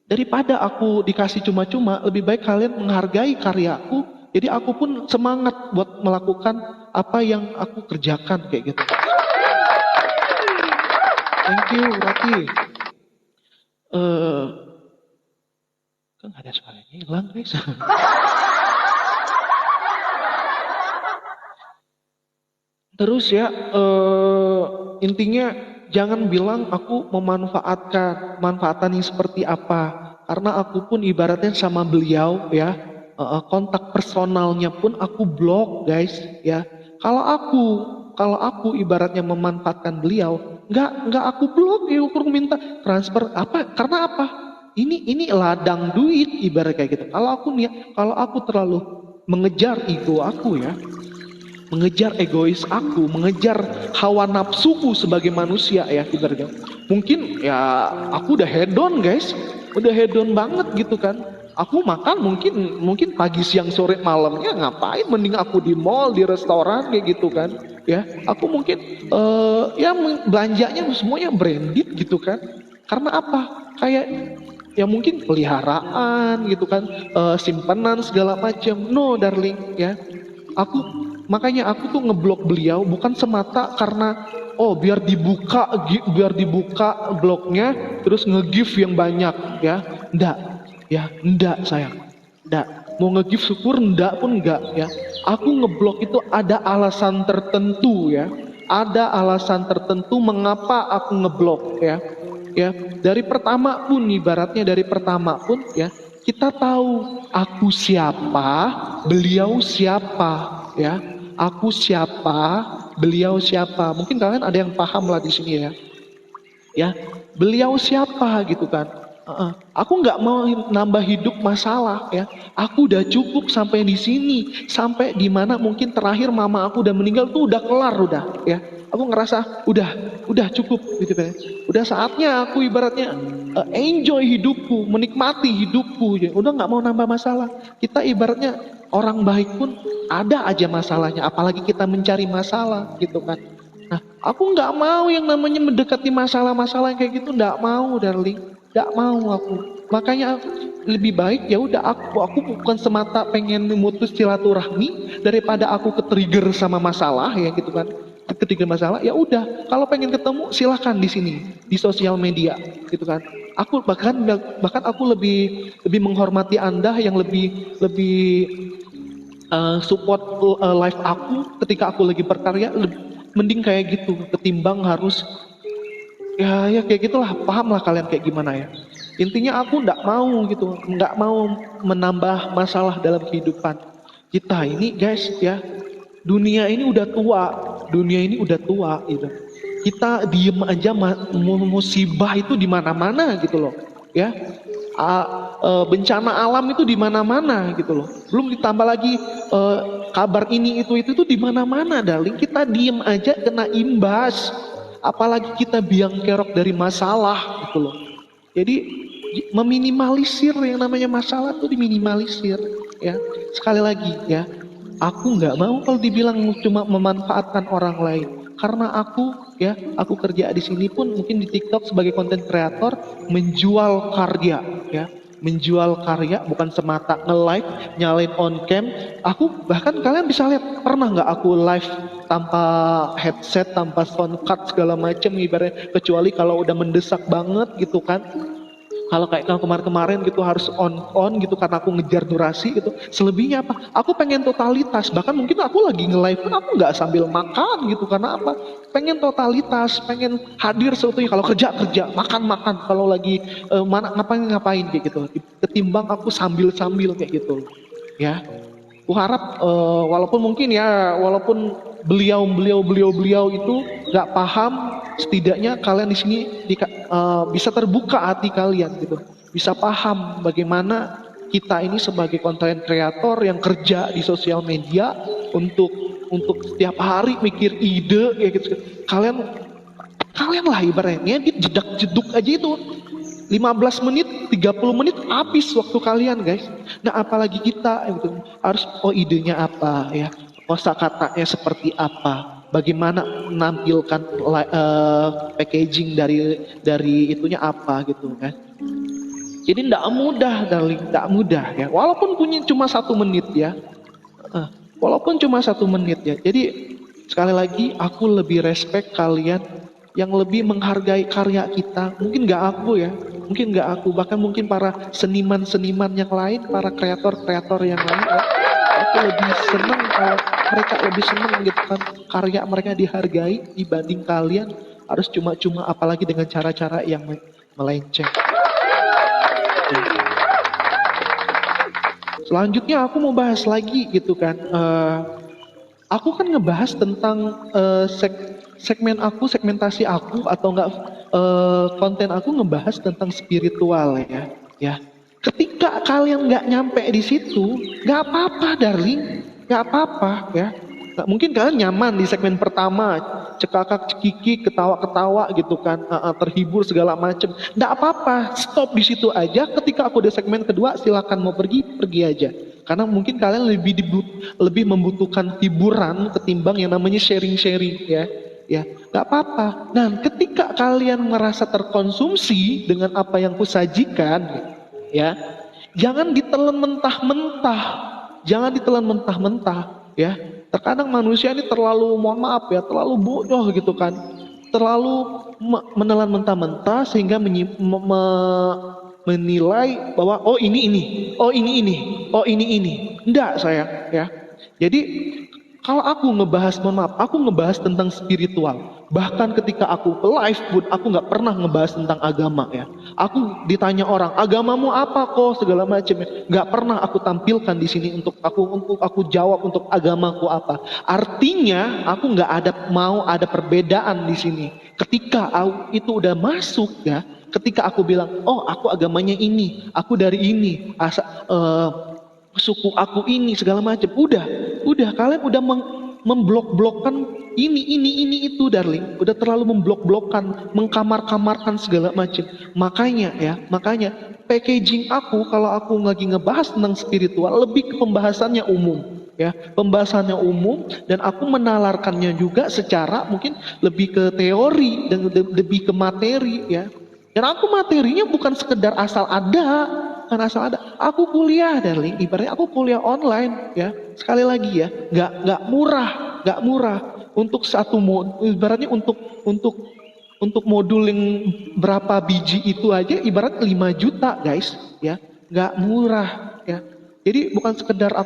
daripada aku dikasih cuma-cuma, lebih baik kalian menghargai karyaku. Jadi aku pun semangat buat melakukan apa yang aku kerjakan kayak gitu. Thank you, Rati. Kan ada suaranya hilang guys. Terus ya, intinya jangan bilang aku manfaatan yang seperti apa. Karena aku pun ibaratnya sama beliau ya, kontak personalnya pun aku blok guys ya. Kalau aku ibaratnya memanfaatkan beliau, nggak aku blok ya, aku minta transfer apa? Karena apa? Ini ladang duit ibarat kayak gitu. Kalau aku terlalu mengejar ego aku ya, mengejar egois aku, mengejar hawa nafsuku sebagai manusia ya ibaratnya. Mungkin ya aku udah hedon guys, udah hedon banget gitu kan. Aku makan mungkin pagi siang sore malamnya ngapain? Mending aku di mall, di restoran kayak gitu kan. Ya, aku mungkin ya belanjanya semuanya branded gitu kan. Karena apa? Kayak ya mungkin peliharaan gitu kan, simpanan segala macam. No darling ya, aku makanya aku tuh ngeblok beliau bukan semata karena oh biar dibuka blognya terus nge-give yang banyak ya ndak sayang, ndak mau nge-give syukur ndak pun enggak ya. Aku ngeblok itu ada alasan tertentu ya, ada alasan tertentu mengapa aku ngeblok ya. Dari pertama pun ibaratnya dari pertama pun ya, kita tahu aku siapa, beliau siapa ya. Aku siapa, beliau siapa. Mungkin kalian ada yang paham lah di sini ya. Ya, beliau siapa gitu kan. Aku nggak mau nambah hidup masalah ya. Aku udah cukup sampai di sini, sampai di mana mungkin terakhir mama aku udah meninggal tuh udah kelar udah ya. Aku ngerasa udah cukup gitu kan. Udah saatnya aku ibaratnya enjoy hidupku, menikmati hidupku ya. Udah nggak mau nambah masalah. Kita ibaratnya orang baik pun ada aja masalahnya, apalagi kita mencari masalah gitu kan. Nah, aku nggak mau yang namanya mendekati masalah-masalah yang kayak gitu, nggak mau, darling, nggak mau aku. Makanya aku, lebih baik ya udah aku bukan semata pengen memutus silaturahmi daripada aku ke-trigger sama masalah ya gitu kan. Ke-trigger masalah ya udah, kalau pengen ketemu silahkan di sini di sosial media gitu kan. Aku bahkan aku lebih menghormati Anda yang lebih support live aku ketika aku lagi berkarya, mending kayak gitu ketimbang harus ya kayak gitulah. Paham lah kalian kayak gimana ya. Intinya aku nggak mau gitu, nggak mau menambah masalah dalam kehidupan kita ini guys ya. Dunia ini udah tua gitu. Kita diem aja musibah itu di mana-mana gitu loh ya. Bencana alam itu di mana-mana gitu loh. Belum ditambah lagi kabar ini itu tuh di mana-mana, darling. Kita diem aja kena imbas. Apalagi kita biang kerok dari masalah gitu loh. Jadi meminimalisir yang namanya masalah tuh diminimalisir ya. Sekali lagi ya, aku nggak mau kalau dibilang cuma memanfaatkan orang lain. Karena aku kerja di sini pun mungkin di TikTok sebagai content creator menjual karya ya, menjual karya bukan semata nge-live nyalain on cam. Aku bahkan kalian bisa lihat pernah nggak aku live tanpa headset, tanpa sound card segala macam ibaratnya, kecuali kalau udah mendesak banget gitu kan. Kalau kayak kemarin-kemarin gitu harus on gitu karena aku ngejar durasi gitu. Selebihnya apa? Aku pengen totalitas. Bahkan mungkin aku lagi nge-live pun aku nggak sambil makan gitu. Karena apa? Pengen totalitas, pengen hadir seutuhnya. Kalau kerja, makan. Kalau lagi ngapain kayak gitu. Ketimbang aku sambil kayak gitu. Ya. Aku harap walaupun beliau itu nggak paham, setidaknya kalian di sini bisa terbuka hati kalian gitu, bisa paham bagaimana kita ini sebagai content creator yang kerja di sosial media untuk setiap hari mikir ide kayak gitu. Kalian lah ibaratnya jedak jeduk aja itu 15 menit, 30 menit habis waktu kalian guys. Nah apalagi kita gitu, harus idenya apa ya, kosakatanya seperti apa, bagaimana menampilkan packaging dari itunya apa gitu kan. Jadi tidak mudah darling, tidak mudah ya. Walaupun punya cuma 1 menit ya, walaupun cuma 1 menit ya. Jadi sekali lagi aku lebih respect kalian yang lebih menghargai karya kita. Mungkin nggak aku ya, mungkin nggak aku, bahkan mungkin para seniman-seniman yang lain, para kreator-kreator yang lain ya. Aku lebih senang kalau mereka lebih senang gitu kan karya mereka dihargai dibanding kalian harus cuma-cuma, apalagi dengan cara-cara yang melenceng. Selanjutnya aku mau bahas lagi gitu kan. Aku kan ngebahas tentang segmentasi aku atau enggak, konten aku ngebahas tentang spiritual ya. Ketika kalian nggak nyampe di situ, nggak apa-apa darling, nggak apa-apa ya. Nggak mungkin kalian nyaman di segmen pertama, cekakak cekiki, ketawa-ketawa gitu kan, terhibur segala macem. Nggak apa-apa, stop di situ aja. Ketika aku di segmen kedua, silakan mau pergi, pergi aja. Karena mungkin kalian lebih membutuhkan hiburan ketimbang yang namanya sharing-sharing ya. Ya, nggak apa-apa. Nah, ketika kalian merasa terkonsumsi dengan apa yang kusajikan, ya, jangan ditelan mentah-mentah. Jangan ditelan mentah-mentah, ya. Terkadang manusia ini terlalu, mohon maaf ya, terlalu bodoh gitu kan. Terlalu menelan mentah-mentah sehingga menilai bahwa oh ini, oh ini, oh ini. Enggak sayang, ya. Jadi kalau aku ngebahas, mohon maaf, aku ngebahas tentang spiritual. Bahkan ketika aku live pun, aku nggak pernah ngebahas tentang agama ya. Aku ditanya orang, agamamu apa kok segala macam ya. Nggak pernah aku tampilkan di sini untuk aku jawab untuk agamaku apa. Artinya aku nggak mau ada perbedaan di sini. Ketika itu udah masuk ya, ketika aku bilang, oh aku agamanya ini, aku dari ini, suku aku ini segala macam, udah kalian udah memblok-blokkan ini itu darling, udah terlalu memblok-blokkan, mengkamar-kamarkan segala macam. Makanya packaging aku kalau aku lagi ngebahas tentang spiritual lebih ke pembahasannya umum ya, pembahasannya umum, dan aku menalarkannya juga secara mungkin lebih ke teori dan lebih ke materi ya. Dan aku materinya bukan sekedar asal ada, kan asal ada. Aku kuliah darling, ibaratnya aku kuliah online ya. Sekali lagi ya, nggak murah untuk satu ibaratnya untuk modul yang berapa biji itu aja ibarat 5 juta guys ya. Nggak murah ya. Jadi bukan sekedar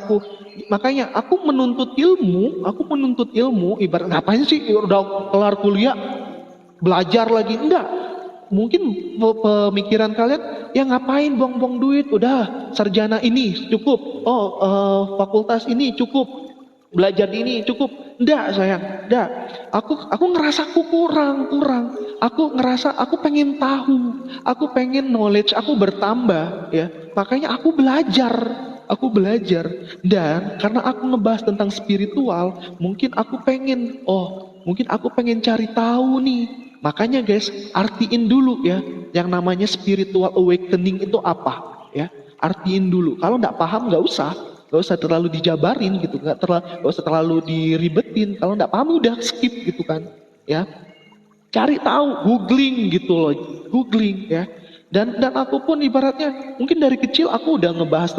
makanya aku menuntut ilmu ibarat ngapain sih udah kelar kuliah belajar lagi, enggak. Mungkin pemikiran kalian, ya ngapain buang-buang duit, udah sarjana ini cukup, fakultas ini cukup, belajar di ini cukup. Enggak sayang, enggak. Aku ngerasa aku kurang. Aku ngerasa aku pengen tahu, aku pengen knowledge aku bertambah ya. Makanya aku belajar. Dan karena aku ngebahas tentang spiritual, mungkin aku pengen cari tahu nih. Makanya guys, artiin dulu ya, yang namanya spiritual awakening itu apa ya. Artiin dulu. Kalau nggak paham nggak usah terlalu dijabarin gitu, nggak usah terlalu diribetin. Kalau nggak paham udah skip gitu kan, ya. Cari tahu, googling gitu loh, googling ya. Dan aku pun ibaratnya mungkin dari kecil aku udah ngebahas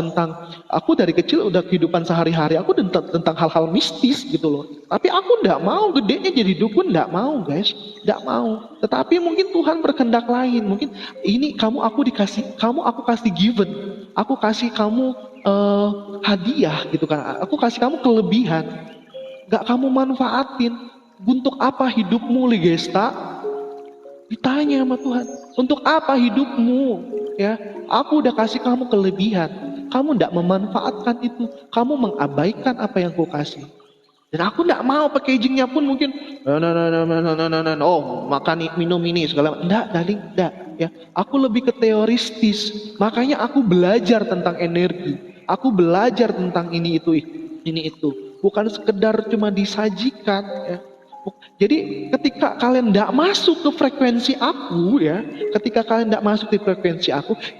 dari kecil udah kehidupan sehari-hari aku tentang hal-hal mistis gitu loh. Tapi aku nggak mau gedenya jadi dukun, nggak mau guys, nggak mau. Tetapi mungkin Tuhan berkehendak lain. Mungkin ini aku kasih given, aku kasih kamu hadiah gitu kan. Aku kasih kamu kelebihan, nggak kamu manfaatin. Untuk apa hidupmu Ligesta? Ditanya sama Tuhan, untuk apa hidupmu? Ya, aku udah kasih kamu kelebihan, kamu tidak memanfaatkan itu, kamu mengabaikan apa yang aku kasih. Dan aku tidak mau packagingnya pun mungkin, makan minum ini segala, enggak, ya. Aku lebih ke teoristis, makanya aku belajar tentang energi, aku belajar tentang ini itu, bukan sekedar cuma disajikan, ya. Jadi ketika kalian tidak masuk ke frekuensi aku ya,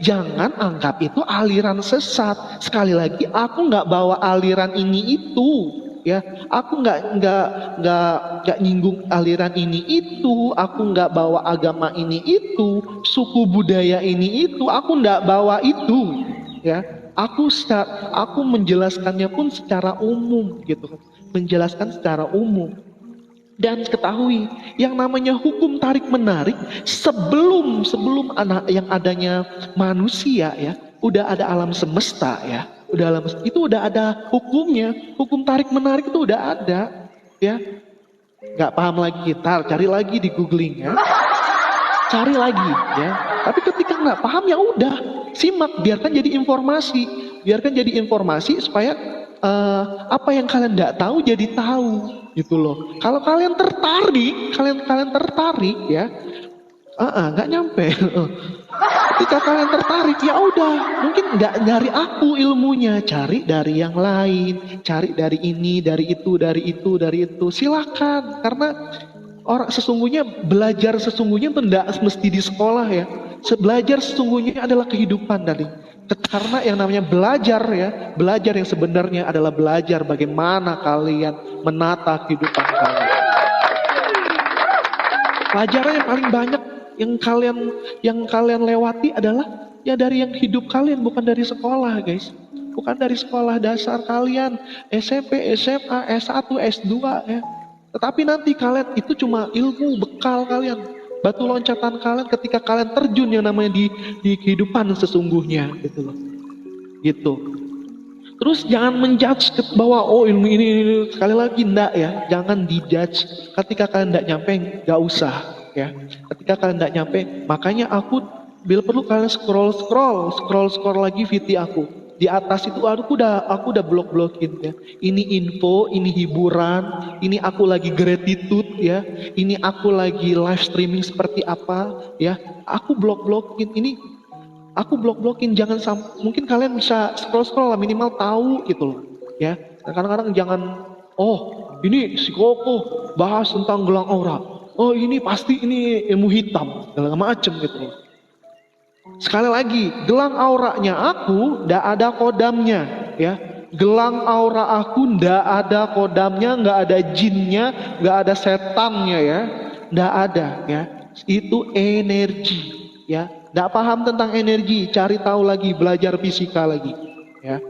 jangan anggap itu aliran sesat. Sekali lagi, aku nggak bawa aliran ini itu, ya. Aku nggak nyinggung aliran ini itu. Aku nggak bawa agama ini itu, suku budaya ini itu. Aku nggak bawa itu, ya. Aku menjelaskannya pun secara umum gitu, menjelaskan secara umum. Dan ketahui yang namanya hukum tarik menarik sebelum yang adanya manusia ya, udah ada alam semesta ya, itu udah ada hukumnya, hukum tarik menarik itu udah ada ya. Nggak paham lagi, cari lagi di googling ya, cari lagi ya. Tapi ketika nggak paham ya udah simak, biarkan jadi informasi supaya apa yang kalian nggak tahu jadi tahu gitu loh. Kalau kalian tertarik ya, nggak nyampe. Ketika kalian tertarik, ya udah, mungkin nggak dari aku ilmunya, cari dari yang lain, cari dari ini, dari itu, dari itu, dari itu. Silakan, karena orang sesungguhnya belajar sesungguhnya itu tidak mesti di sekolah ya. Belajar sesungguhnya adalah kehidupan dari. Karena yang namanya belajar ya, belajar yang sebenarnya adalah belajar bagaimana kalian menata kehidupan kalian. Pelajaran yang paling banyak yang kalian lewati adalah ya dari yang hidup kalian, bukan dari sekolah, guys. Bukan dari sekolah dasar kalian, SMP, SMA, S1, S2 ya. Tetapi nanti kalian itu cuma ilmu bekal kalian, batu loncatan kalian ketika kalian terjun yang namanya di kehidupan sesungguhnya gitu loh. Gitu. Terus jangan menjudge bahwa oh ilmu ini sekali lagi enggak ya, jangan dijudge. Ketika kalian enggak nyampe, enggak usah ya. Ketika kalian enggak nyampe, makanya aku bila perlu kalian scroll lagi VT aku. Di atas itu aku udah blok-blokin ya. Ini info, ini hiburan, ini aku lagi gratitude ya. Ini aku lagi live streaming seperti apa ya. Aku blok-blokin ini. Aku blok-blokin, jangan mungkin kalian bisa scroll lah minimal tahu gitu loh ya. Kadang-kadang jangan ini si Koko bahas tentang gelang aura, ini pasti ini ilmu hitam segala macem gitu loh. Sekali lagi, gelang auranya aku ndak ada kodamnya ya. Gelang aura aku ndak ada kodamnya, nggak ada jinnya, nggak ada setannya ya, ndak ada ya. Itu energi ya. Nggak paham tentang energi, cari tahu lagi, belajar fisika lagi, ya.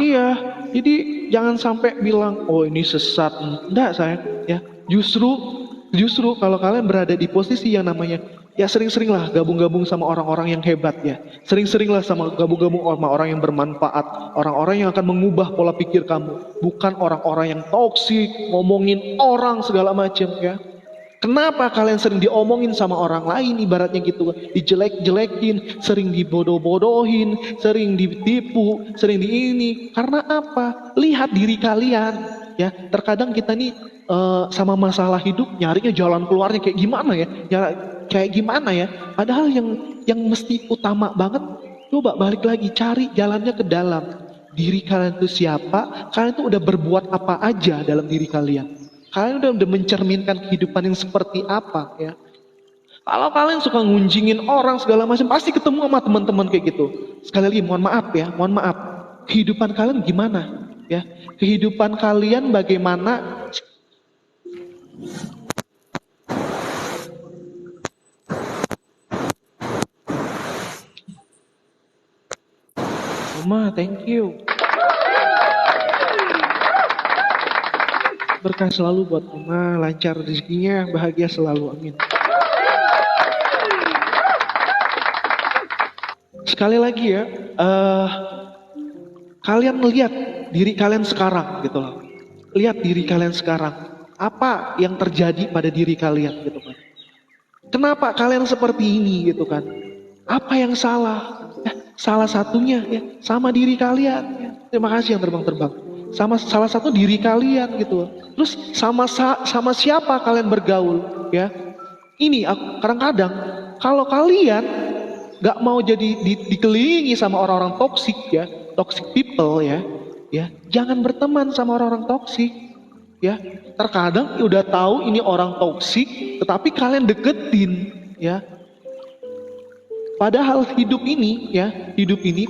Iya, jadi jangan sampai bilang, oh ini sesat, enggak sayang, ya. Justru kalau kalian berada di posisi yang namanya, ya sering-seringlah gabung-gabung sama orang-orang yang hebat ya. Sering-seringlah gabung-gabung sama orang yang bermanfaat, orang-orang yang akan mengubah pola pikir kamu, bukan orang-orang yang toksik, ngomongin orang segala macam ya. Kenapa kalian sering diomongin sama orang lain ibaratnya gitu, dijelek-jelekin, sering dibodoh-bodohin, sering ditipu, sering di ini. Karena apa? Lihat diri kalian ya. Terkadang kita nih sama masalah hidup nyarinya jalan keluarnya kayak gimana ya? Kayak gimana ya? Padahal yang mesti utama banget, coba balik lagi cari jalannya ke dalam. Diri kalian itu siapa? Kalian tuh udah berbuat apa aja dalam diri kalian? Kalian udah mencerminkan kehidupan yang seperti apa ya. Kalau kalian suka ngunjingin orang segala macam, pasti ketemu sama teman-teman kayak gitu. Sekali lagi mohon maaf ya, mohon maaf. Kehidupan kalian gimana ya? Kehidupan kalian bagaimana? Mama, thank you. Berkah selalu buat Mama, lancar rezekinya, bahagia selalu, amin. Sekali lagi ya, kalian melihat diri kalian sekarang gitu loh. Lihat diri kalian sekarang, apa yang terjadi pada diri kalian gitu kan. Kenapa kalian seperti ini gitu kan. Apa yang salah? Salah satunya ya sama diri kalian ya. Terima kasih yang terbang-terbang. Sama salah satu diri kalian gitu. Terus sama siapa kalian bergaul ya? Ini aku kadang-kadang kalau kalian nggak mau jadi dikelilingi sama orang-orang toksik ya, toxic people ya, jangan berteman sama orang-orang toksik ya. Terkadang udah tahu ini orang toksik, tetapi kalian deketin ya. Padahal hidup ini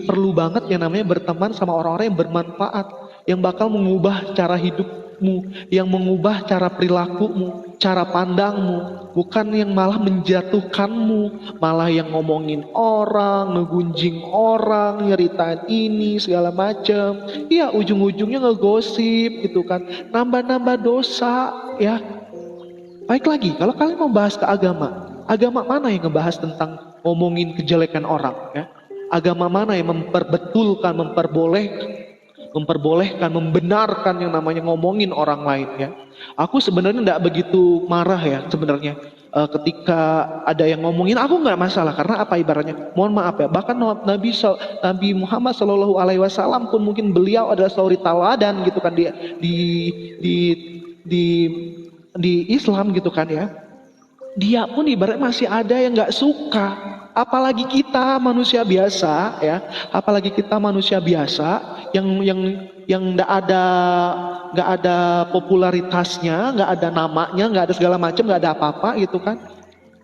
perlu banget yang namanya berteman sama orang-orang yang bermanfaat, yang bakal mengubah cara hidupmu, yang mengubah cara perilakumu, cara pandangmu, bukan yang malah menjatuhkanmu, malah yang ngomongin orang, ngegunjing orang, nyeritain ini segala macam. Iya, ujung-ujungnya ngegosip gitu kan, nambah-nambah dosa ya. Baik lagi, kalau kalian mau bahas ke agama mana yang ngebahas tentang ngomongin kejelekan orang ya? Agama mana yang memperbetulkan, memperbolehkan, membenarkan yang namanya ngomongin orang lain ya? Aku sebenarnya tidak begitu marah ya sebenarnya ketika ada yang ngomongin, aku nggak masalah karena apa ibaratnya? Mohon maaf ya, bahkan Nabi Muhammad Shallallahu Alaihi Wasallam pun mungkin beliau adalah suri teladan gitu kan di di Islam gitu kan ya, dia pun ibaratnya masih ada yang nggak suka. Apalagi kita manusia biasa ya, apalagi kita manusia biasa yang nggak ada popularitasnya, nggak ada namanya, nggak ada segala macam, nggak ada apa-apa gitu kan.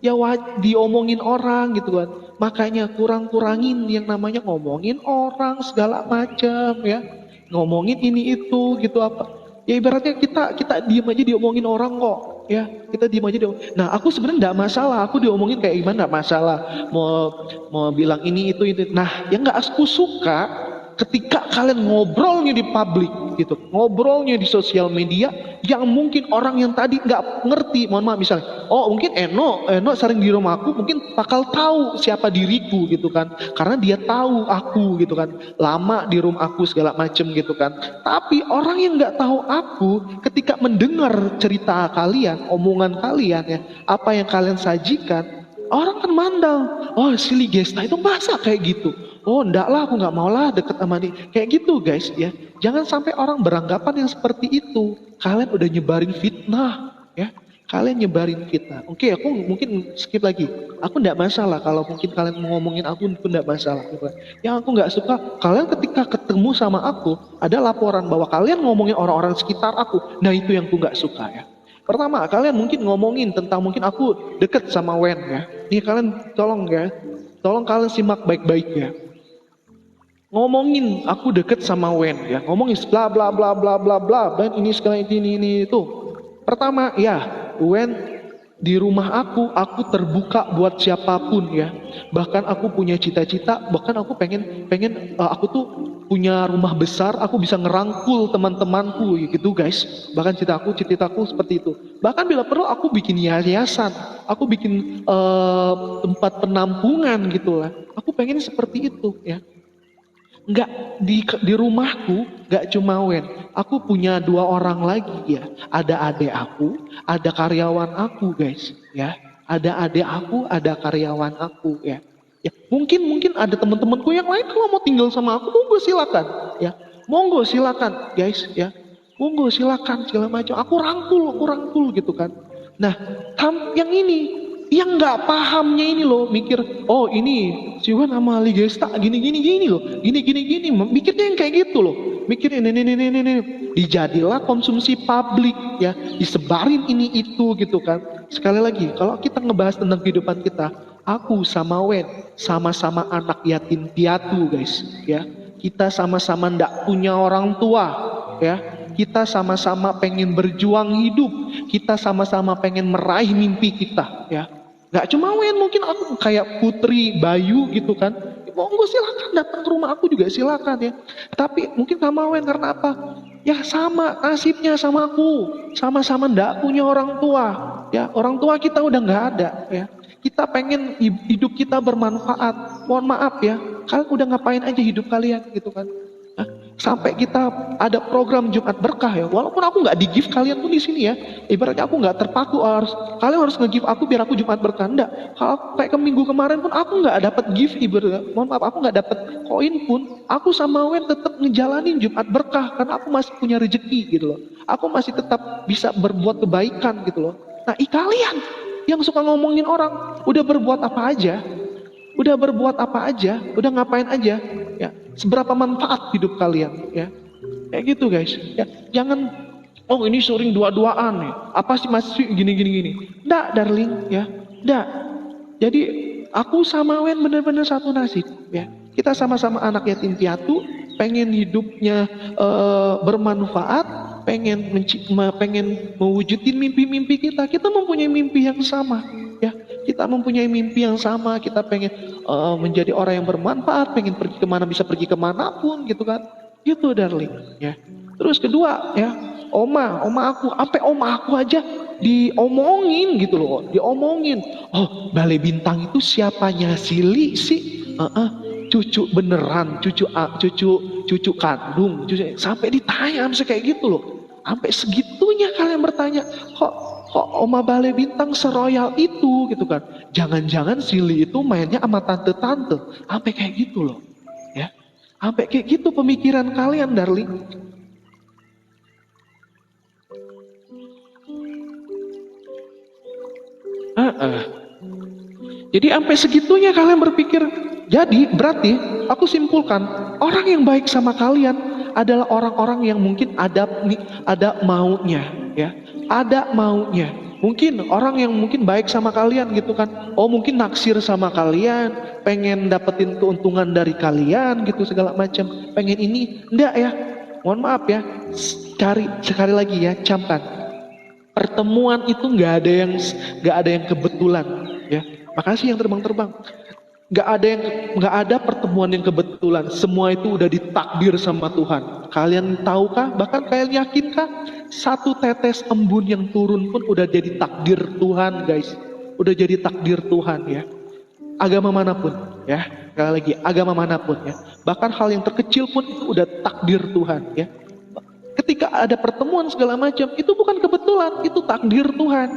Ya diomongin orang gitu kan. Makanya kurang-kurangin yang namanya ngomongin orang segala macam ya. Ngomongin ini itu gitu apa. Ya ibaratnya kita diem aja diomongin orang kok ya. Kita diem aja Nah, aku sebenarnya enggak masalah. Aku diomongin kayak gimana enggak masalah. Mau mau bilang ini itu itu. Nah, yang enggak aku suka ketika kalian ngobrolnya di publik gitu, ngobrolnya di sosial media yang mungkin orang yang tadi nggak ngerti, mohon maaf misalnya, oh mungkin Eno sering di rumahku mungkin bakal tahu siapa diriku gitu kan, karena dia tahu aku gitu kan, lama di rumah aku segala macem gitu kan. Tapi orang yang nggak tahu aku ketika mendengar cerita kalian, omongan kalian ya, apa yang kalian sajikan, orang kan mandang, oh si Ligesta itu masa kayak gitu. Oh enggak lah, aku nggak mau lah deket sama dia. Kayak gitu guys ya. Jangan sampai orang beranggapan yang seperti itu. Kalian udah nyebarin fitnah ya. Kalian nyebarin fitnah. Oke, aku mungkin skip lagi. Aku enggak masalah kalau mungkin kalian mau ngomongin aku itu enggak masalah. Yang aku nggak suka, kalian ketika ketemu sama aku ada laporan bahwa kalian ngomongin orang-orang sekitar aku. Nah itu yang aku nggak suka ya. Pertama, kalian mungkin ngomongin tentang mungkin aku deket sama Wen ya. Nih kalian tolong ya. Tolong kalian simak baik-baik ya. Ngomongin aku deket sama Wen ya, ngomongin bla bla bla bla bla bla dan ini segala ini itu. Pertama ya, Wen di rumah aku terbuka buat siapapun ya. Bahkan aku punya cita-cita, bahkan aku pengen aku tuh punya rumah besar, aku bisa ngerangkul teman-temanku gitu guys. Bahkan cita-citaku seperti itu. Bahkan bila perlu aku bikin yayasan, aku bikin tempat penampungan gitu lah. Aku pengen seperti itu ya. Nggak di rumahku nggak cuma Wen, aku punya 2 orang lagi ya, ada adik aku, ada karyawan aku guys ya, ada adik aku, ada karyawan aku ya. Ya mungkin ada teman-temanku yang lain kalau mau tinggal sama aku monggo silakan ya, monggo silakan guys ya, monggo silakan segala macam, aku rangkul gitu kan. Nah yang ini yang nggak pahamnya ini loh mikir, oh ini si Wan sama Ligesta gini loh, gini mikirnya yang kayak gitu loh, mikir ini dijadilah konsumsi publik ya, disebarin ini itu gitu kan. Sekali lagi kalau kita ngebahas tentang kehidupan kita, aku sama Wen sama-sama anak yatim piatu guys ya, kita sama-sama ndak punya orang tua ya, kita sama-sama pengen berjuang hidup, kita sama-sama pengen meraih mimpi kita ya. Gak cuma Wen, mungkin aku kayak Putri, Bayu gitu kan. Monggo silakan datang ke rumah aku juga silakan ya. Tapi mungkin sama Wen karena apa? Ya sama nasibnya sama aku, sama-sama ndak punya orang tua. Ya orang tua kita udah nggak ada ya. Kita pengen hidup kita bermanfaat. Mohon maaf ya, kalian udah ngapain aja hidup kalian gitu kan? Sampai kita ada program Jumat Berkah ya, walaupun aku nggak di gift kalian pun di sini ya, ibaratnya aku nggak terpaku kalian harus nge-gift aku biar aku Jumat Berkah, enggak. Kalau kayak ke minggu kemarin pun aku nggak dapat gift, ibaratnya mohon maaf aku nggak dapat koin pun, aku sama Wen tetap ngejalanin Jumat Berkah karena aku masih punya rezeki gitu loh, aku masih tetap bisa berbuat kebaikan gitu loh. Nah kalian yang suka ngomongin orang udah berbuat apa aja, udah ngapain aja ya, seberapa manfaat hidup kalian ya, kayak gitu guys ya. Jangan oh ini sering dua-duaan nih, apa sih masih gini ndak darling ya, ndak. Jadi aku sama Wen bener-bener satu nasib ya, kita sama-sama anak yatim piatu, pengen hidupnya bermanfaat, pengen mewujudin mimpi-mimpi kita mempunyai mimpi yang sama ya, kita mempunyai mimpi yang sama, kita pengen menjadi orang yang bermanfaat, pengen pergi kemana bisa pergi kemanapun gitu kan, gitu darling ya. Terus kedua ya, oma aku, sampai oma aku aja diomongin gitu loh, diomongin, oh Balai Bintang itu siapanya Sili sih, cucu beneran, cucu kandung, sampai ditanya sampai kayak gitu loh, sampai segitunya kalian bertanya, kok Oma Balai Bintang seroyal itu gitu kan. Jangan-jangan Sili itu mainnya sama tante-tante. Sampai kayak gitu loh. Ya. Sampai kayak gitu pemikiran kalian darling. Heeh. Jadi sampai segitunya kalian berpikir. Jadi berarti aku simpulkan orang yang baik sama kalian adalah orang-orang yang mungkin ada maunya, ya, ada maunya. Mungkin orang yang mungkin baik sama kalian gitu kan, oh mungkin naksir sama kalian, pengen dapetin keuntungan dari kalian gitu segala macam, pengen ini, enggak ya. Mohon maaf ya, cari sekali lagi ya, camkan. Pertemuan itu nggak ada yang kebetulan, ya. Makasih yang terbang-terbang. Nggak ada pertemuan yang kebetulan. Semua itu udah ditakdir sama Tuhan. Kalian tahukah? Bahkan kalian yakinkah? Satu tetes embun yang turun pun udah jadi takdir Tuhan, guys. Udah jadi takdir Tuhan, ya. Agama manapun, ya. Sekali lagi, agama manapun, ya. Bahkan hal yang terkecil pun itu udah takdir Tuhan, ya. Ketika ada pertemuan segala macam, itu bukan kebetulan, itu takdir Tuhan,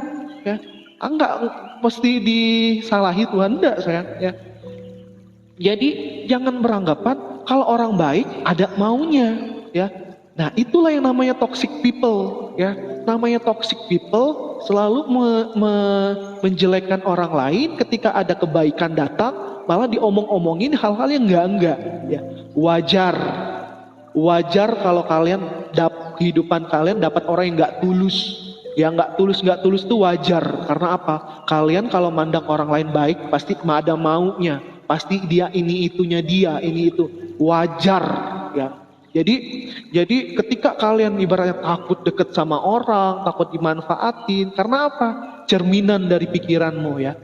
ya. Enggak mesti disalahi Tuhan, enggak sayang, ya. Jadi jangan beranggapan kalau orang baik ada maunya, ya. Nah, itulah yang namanya toxic people, ya. Namanya toxic people selalu menjelekkan orang lain ketika ada kebaikan datang, malah diomong-omongin hal-hal yang enggak, ya. Wajar kalau kalian kehidupan kalian dapat orang yang enggak tulus. Yang nggak tulus itu wajar. Karena apa? Kalian kalau mandang orang lain baik pasti ada maunya. Pasti dia ini itunya dia, ini itu. Wajar, ya. Jadi ketika kalian ibaratnya takut deket sama orang, takut dimanfaatin, karena apa? Cerminan dari pikiranmu, ya.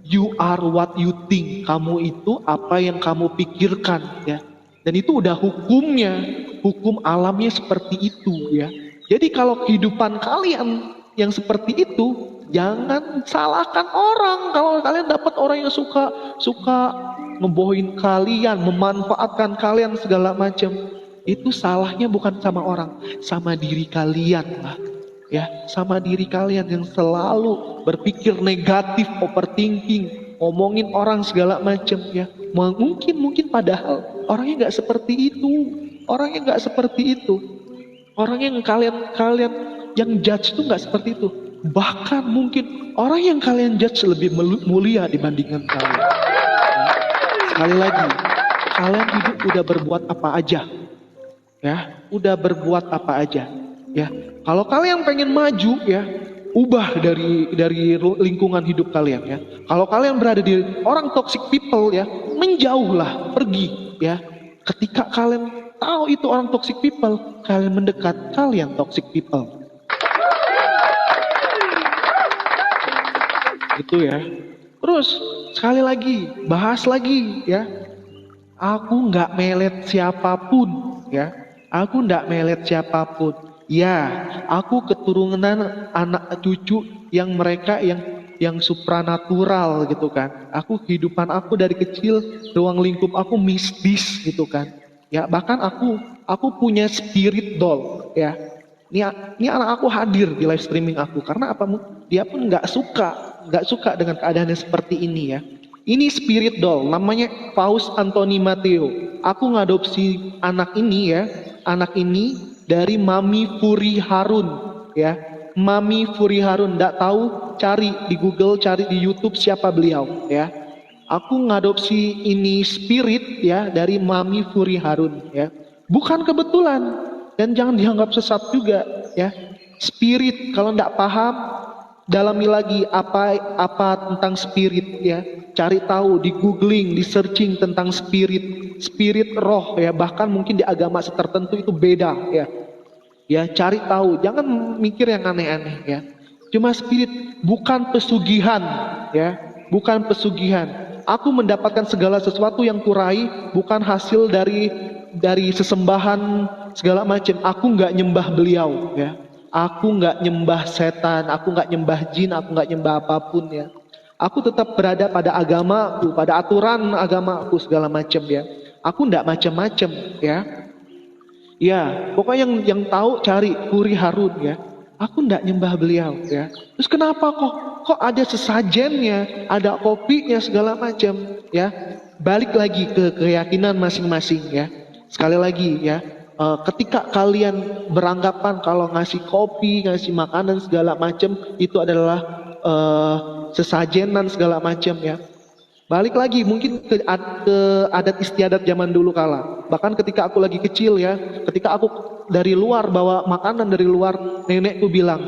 You are what you think. Kamu itu apa yang kamu pikirkan, ya. Dan itu udah hukumnya, hukum alamnya seperti itu, ya. Jadi kalau kehidupan kalian yang seperti itu, jangan salahkan orang. Kalau kalian dapat orang yang suka ngebohin kalian, memanfaatkan kalian segala macam, itu salahnya bukan sama orang, sama diri kalian lah. Ya, sama diri kalian yang selalu berpikir negatif, overthinking, ngomongin orang segala macam, ya. Mungkin padahal orangnya nggak seperti itu. Orangnya nggak seperti itu. Orang yang kalian yang judge itu nggak seperti itu. Bahkan mungkin orang yang kalian judge lebih mulia dibandingkan kalian. Nah, sekali lagi, kalian hidup udah berbuat apa aja, ya, udah berbuat apa aja, ya. Kalau kalian pengen maju, ya, ubah dari lingkungan hidup kalian, ya. Kalau kalian berada di orang toxic people, ya, menjauhlah, pergi, ya. Ketika kalian tahu itu orang toxic people, kalian mendekat, kalian toxic people. Gitu ya. Terus sekali lagi, bahas lagi, ya. Aku nggak melet siapapun, ya. Aku nggak melet siapapun. Ya, aku keturunan anak cucu yang mereka yang supranatural gitu kan. Kehidupan aku dari kecil, ruang lingkup aku mistis gitu kan. Ya, bahkan aku punya spirit doll, ya. Ini anak aku hadir di live streaming aku karena apa? Dia pun nggak suka dengan keadaan yang seperti ini, ya. Ini spirit doll, namanya Paus Anthony Matteo. Aku ngadopsi anak ini, ya. Anak ini dari Mami Furi Harun, ya. Mami Furi Harun, nggak tahu, cari di Google, cari di YouTube siapa beliau, ya. Aku ngadopsi ini spirit, ya, dari Mami Furi Harun, ya. Bukan kebetulan dan jangan dianggap sesat juga, ya. Spirit, kalau nggak paham, dalami lagi apa tentang spirit, ya. Cari tahu, di googling, di searching tentang spirit roh, ya. Bahkan mungkin di agama tertentu itu beda, ya. Ya, cari tahu, jangan mikir yang aneh-aneh, ya. Cuma spirit, bukan pesugihan, ya. Bukan pesugihan. Aku mendapatkan segala sesuatu yang kurai bukan hasil dari sesembahan segala macam. Aku nggak nyembah beliau, ya. Aku nggak nyembah setan, aku nggak nyembah jin, aku nggak nyembah apapun, ya. Aku tetap berada pada agamaku, pada aturan agamaku segala macam, ya. Aku nggak macam-macam, ya. Ya, pokoknya yang tahu cari Furi Harun, ya. Aku nggak nyembah beliau, ya. Terus kenapa kok ada sesajennya, ada kopinya segala macam, ya. Balik lagi ke keyakinan masing-masing, ya. Sekali lagi, ya. Ketika kalian beranggapan kalau ngasih kopi, ngasih makanan segala macam itu adalah sesajenan segala macam ya. Balik lagi mungkin ke adat istiadat zaman dulu kala. Bahkan ketika aku lagi kecil ya, ketika aku dari luar bawa makanan dari luar, nenekku bilang,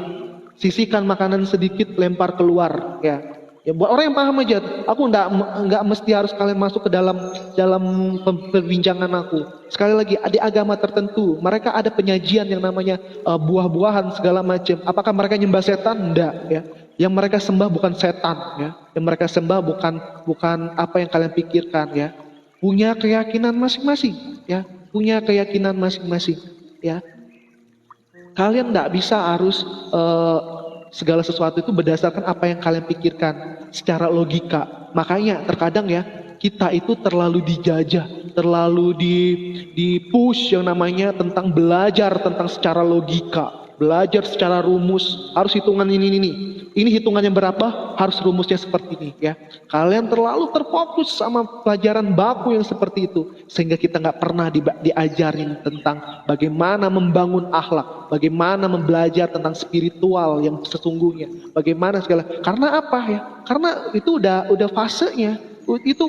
sisihkan makanan sedikit lempar keluar ya. Ya buat orang yang paham aja. Aku nggak mesti harus kalian masuk ke dalam perbincangan aku. Sekali lagi di agama tertentu mereka ada penyajian yang namanya buah-buahan segala macam. Apakah mereka nyembah setan? Enggak ya. Yang mereka sembah bukan setan ya. Yang mereka sembah bukan apa yang kalian pikirkan ya. Punya keyakinan masing-masing ya. Punya keyakinan masing-masing ya. Kalian tidak bisa harus segala sesuatu itu berdasarkan apa yang kalian pikirkan secara logika. Makanya terkadang ya kita itu terlalu dijajah, terlalu di push yang namanya tentang belajar tentang secara logika, belajar secara rumus, harus hitungan ini. Ini hitungannya berapa, harus rumusnya seperti ini ya. Kalian terlalu terfokus sama pelajaran baku yang seperti itu sehingga kita nggak pernah diajarin tentang bagaimana membangun akhlak, bagaimana membelajar tentang spiritual yang sesungguhnya, bagaimana segala. Karena apa ya? Karena itu udah fasenya, itu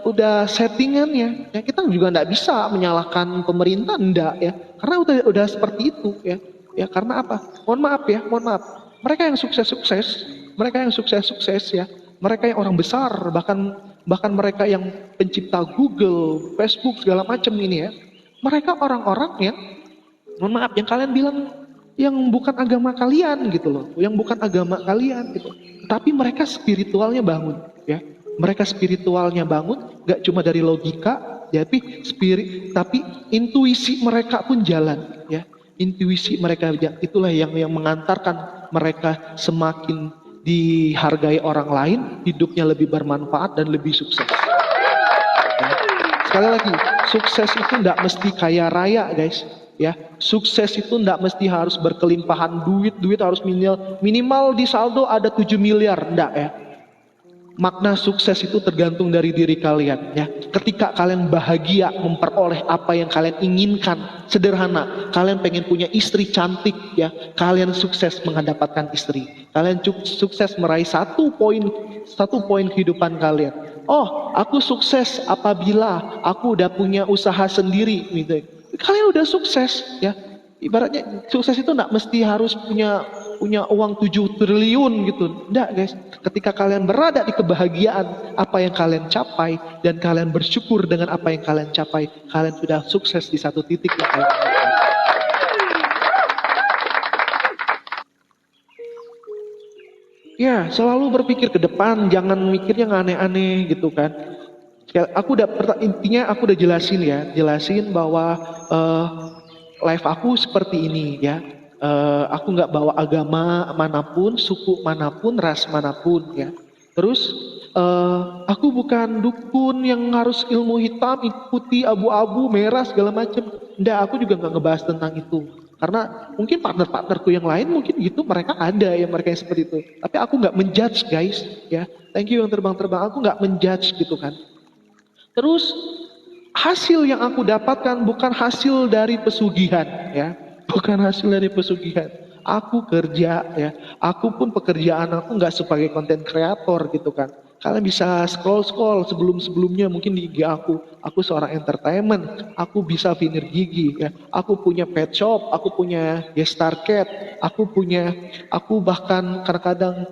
udah settingannya. Ya, kita juga nggak bisa menyalahkan pemerintah, enggak ya. Karena udah seperti itu ya. Ya karena apa? Mohon maaf. Mereka yang sukses-sukses ya, mereka yang orang besar, bahkan mereka yang pencipta Google, Facebook segala macam ini ya, mereka orang-orang yang, mohon maaf, yang kalian bilang yang bukan agama kalian gitu loh, yang bukan agama kalian gitu, tapi mereka spiritualnya bangun ya, mereka spiritualnya bangun, gak cuma dari logika, tapi intuisi mereka pun jalan ya. Intuisi mereka itulah yang mengantarkan mereka semakin dihargai orang lain, hidupnya lebih bermanfaat dan lebih sukses. Ya. Sekali lagi, sukses itu tidak mesti kaya raya guys. Ya, sukses itu tidak mesti harus berkelimpahan duit harus minimal di saldo ada 7 miliar, enggak ya. Makna sukses itu tergantung dari diri kalian ya. Ketika kalian bahagia memperoleh apa yang kalian inginkan, sederhana, kalian pengen punya istri cantik ya, kalian sukses mendapatkan istri. Kalian sukses meraih satu poin kehidupan kalian. Oh, aku sukses apabila aku udah punya usaha sendiri gitu. Kalian udah sukses ya. Ibaratnya sukses itu enggak mesti harus punya uang 7 triliun gitu. Enggak guys, ketika kalian berada di kebahagiaan apa yang kalian capai dan kalian bersyukur dengan apa yang kalian capai, kalian sudah sukses di satu titik yang kalian capai. Ya, selalu berpikir ke depan, jangan mikir yang aneh-aneh gitu kan. Intinya aku udah jelasin bahwa life aku seperti ini ya. Aku nggak bawa agama manapun, suku manapun, ras manapun ya. Terus aku bukan dukun yang harus ilmu hitam, putih, abu-abu, merah segala macam. Nggak, aku juga nggak ngebahas tentang itu. Karena mungkin partner-partnerku yang lain mungkin gitu, mereka ada yang mereka yang seperti itu. Tapi aku nggak menjudge guys ya. Thank you yang terbang-terbang. Aku nggak menjudge gitu kan. Terus hasil yang aku dapatkan bukan hasil dari pesugihan ya. Bukan hasil dari pesugihan. Aku kerja ya. Aku pun pekerjaan aku nggak sebagai konten kreator gitu kan. Kalian bisa scroll sebelum-sebelumnya mungkin di IG aku. Aku seorang entertainment. Aku bisa veneer gigi ya. Aku punya pet shop. Aku punya gestar cat. Aku bahkan kadang-kadang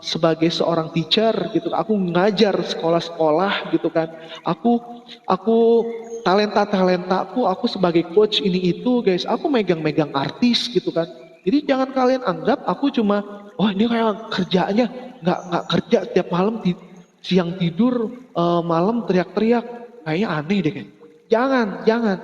sebagai seorang teacher gitu. Aku ngajar sekolah-sekolah gitu kan. Aku talenta-talentaku, aku sebagai coach ini itu guys, aku megang-megang artis gitu kan. Jadi jangan kalian anggap aku cuma, oh ini kayak kerjanya nggak kerja tiap malam siang tidur, malam teriak-teriak, kayaknya aneh deh kan. Jangan.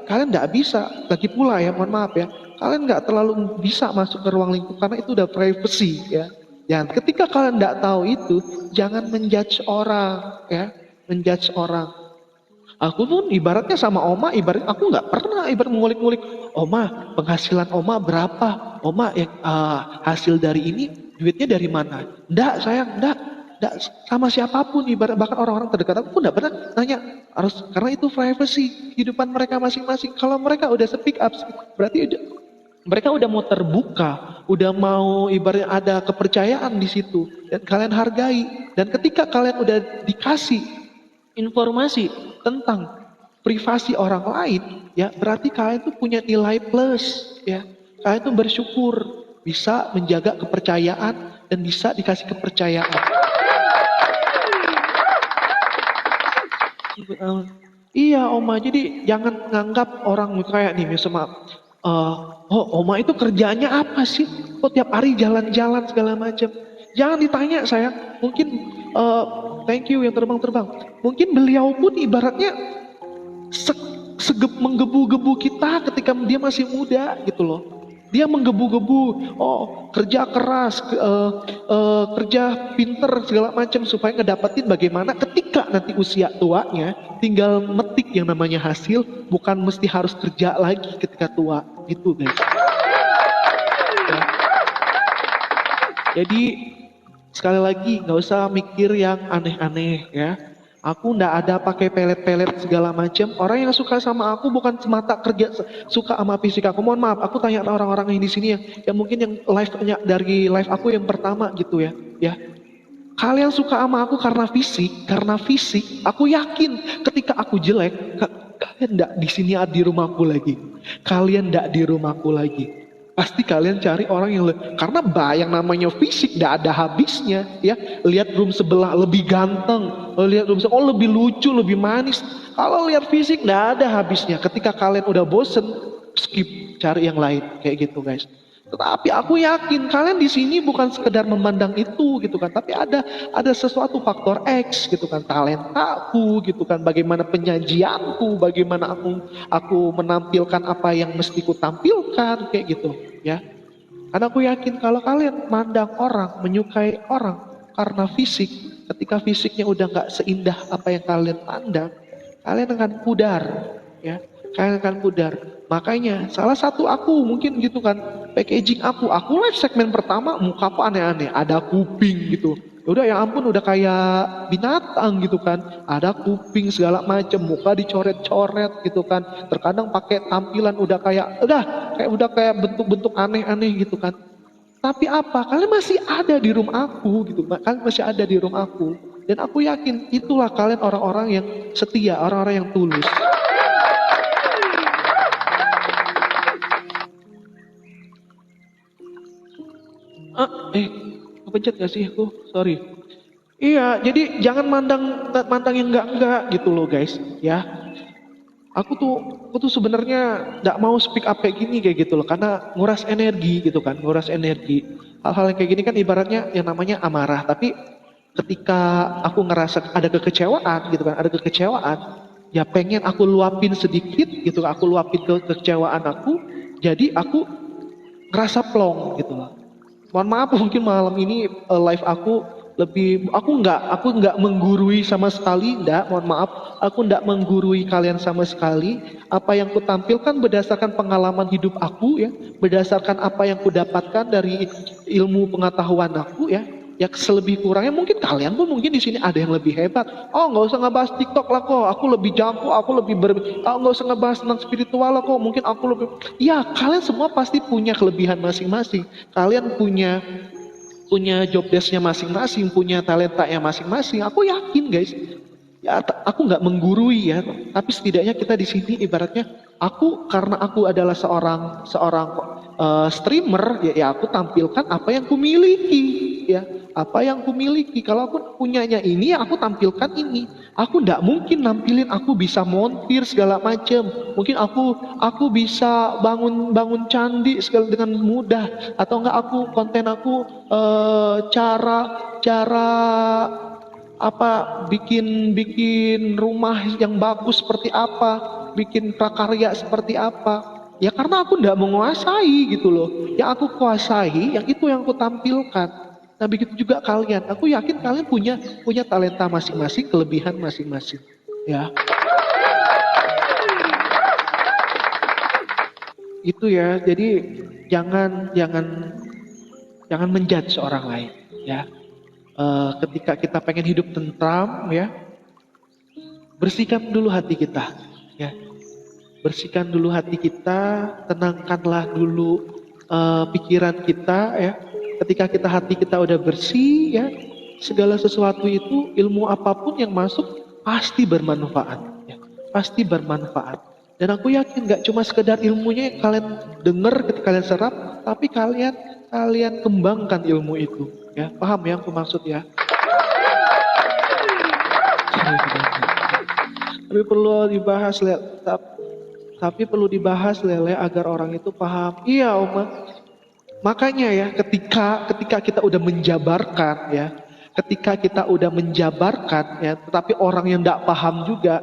Kalian nggak bisa. Lagi pula ya, mohon maaf ya, kalian nggak terlalu bisa masuk ke ruang lingkup karena itu udah privacy ya. Dan ketika kalian nggak tahu itu, jangan menjudge orang ya, menjudge orang. Aku pun ibaratnya sama Oma, aku nggak pernah mengulik-ngulik. Oma, penghasilan Oma berapa? Oma yang hasil dari ini duitnya dari mana? Nggak, sayang, nggak sama siapapun. Bahkan orang-orang terdekat aku pun nggak pernah nanya. Karena itu privacy kehidupan mereka masing-masing. Kalau mereka udah speak up, berarti Mereka udah mau terbuka, udah mau ibaratnya ada kepercayaan di situ dan kalian hargai. Dan ketika kalian udah dikasih informasi tentang privasi orang lain, ya berarti kalian tuh punya nilai plus, ya. Kalian tuh bersyukur bisa menjaga kepercayaan dan bisa dikasih kepercayaan. Iya Oma, jadi jangan nganggap orang kayak nih misalnya, oh Oma itu kerjanya apa sih? Kok tiap hari jalan-jalan segala macam? Jangan ditanya saya, mungkin thank you yang terbang-terbang. Mungkin beliau pun ibaratnya menggebu-gebu kita ketika dia masih muda gitu loh. Dia menggebu-gebu, oh kerja keras, kerja pinter segala macam supaya ngedapetin bagaimana ketika nanti usia tuanya tinggal metik yang namanya hasil, bukan mesti harus kerja lagi ketika tua gitu guys. Ya. Jadi sekali lagi nggak usah mikir yang aneh-aneh ya. Aku ndak ada pakai pelet-pelet segala macam. Orang yang suka sama aku bukan semata kerja suka sama fisik aku. Mohon maaf, aku tanya orang-orang yang di sini yang mungkin yang live-nya dari live aku yang pertama gitu ya. Ya. Kalian suka sama aku karena fisik. Aku yakin ketika aku jelek, kalian ndak di sini di rumahku lagi. Kalian ndak di rumahku lagi. Pasti kalian cari orang yang karena bayang namanya fisik ndak ada habisnya ya. Lihat room sebelah lebih ganteng, lihat room sebelah, oh lebih lucu, lebih manis. Kalau lihat fisik ndak ada habisnya. Ketika kalian udah bosen, skip, cari yang lain kayak gitu guys. Tetapi aku yakin kalian di sini bukan sekedar memandang itu gitu kan, tapi ada sesuatu faktor X gitu kan, talentaku gitu kan, bagaimana penyajianku, bagaimana aku menampilkan apa yang mesti ku tampilkan kayak gitu ya. Karena aku yakin kalau kalian mandang orang, menyukai orang karena fisik, ketika fisiknya udah nggak seindah apa yang kalian pandang, kalian akan pudar ya. Kalian akan pudar. Makanya salah satu aku mungkin gitu kan, packaging aku live segmen pertama muka aku aneh-aneh, ada kuping gitu. Udah ya ampun udah kayak binatang gitu kan, ada kuping segala macem, muka dicoret-coret gitu kan. Terkadang pakai tampilan udah kayak bentuk-bentuk aneh-aneh gitu kan. Tapi apa? Kalian masih ada di room aku gitu. Kalian masih ada di room aku. Dan aku yakin itulah kalian orang-orang yang setia, orang-orang yang tulus. Kepencet gak sih aku? Sorry. Iya, jadi jangan mandang yang enggak gitu loh guys, ya. Aku tuh sebenarnya nggak mau speak up kayak gini kayak gitu loh, karena nguras energi gitu kan, nguras energi. Hal-hal yang kayak gini kan ibaratnya yang namanya amarah, tapi ketika aku ngerasa ada kekecewaan gitu kan, ada kekecewaan, ya pengen aku luapin sedikit gitu, aku luapin kekecewaan aku, jadi aku ngerasa plong gitu loh. Mohon maaf mungkin malam ini live aku nggak menggurui sama sekali, enggak, mohon maaf, aku nggak menggurui kalian sama sekali. Apa yang kutampilkan berdasarkan pengalaman hidup aku ya, berdasarkan apa yang kudapatkan dari ilmu pengetahuan aku ya. Ya selebih kurangnya mungkin kalian pun mungkin di sini ada yang lebih hebat. Oh nggak usah ngebahas TikTok lah kok, aku lebih jago, oh nggak usah ngebahas tentang spiritual lah kok, mungkin aku lebih. Ya kalian semua pasti punya kelebihan masing-masing. Kalian punya job desknya masing-masing, punya talentanya masing-masing. Aku yakin guys. Ya, aku nggak menggurui ya, tapi setidaknya kita di sini ibaratnya karena aku adalah seorang streamer ya aku tampilkan apa yang kumiliki ya, apa yang kumiliki. Kalau aku punyanya ini ya aku tampilkan ini. Aku nggak mungkin nampilin aku bisa montir segala macam. Mungkin aku bisa bangun candi segala dengan mudah, atau enggak konten aku cara cara apa bikin rumah yang bagus seperti apa, bikin prakarya seperti apa. Ya karena aku tidak menguasai gitu loh. Yang aku kuasai, yang itu yang aku tampilkan. Nah begitu juga kalian. Aku yakin kalian punya talenta masing-masing, kelebihan masing-masing. Ya. Itu ya. Jadi jangan menjudge orang lain. Ya. Ketika kita pengen hidup tentram, ya, bersihkan dulu hati kita, ya, bersihkan dulu hati kita, tenangkanlah dulu pikiran kita ya, ketika hati kita udah bersih ya, segala sesuatu itu, ilmu apapun yang masuk pasti bermanfaat ya, pasti bermanfaat. Dan aku yakin gak cuma sekedar ilmunya yang kalian dengar ketika kalian serap, tapi kalian kembangkan ilmu itu ya. Paham ya aku maksud ya? Tapi perlu dibahas, tapi perlu dibahas Lele agar orang itu paham. Iya Oma. Makanya ya, ketika kita udah menjabarkan ya, tetapi orang yang tidak paham juga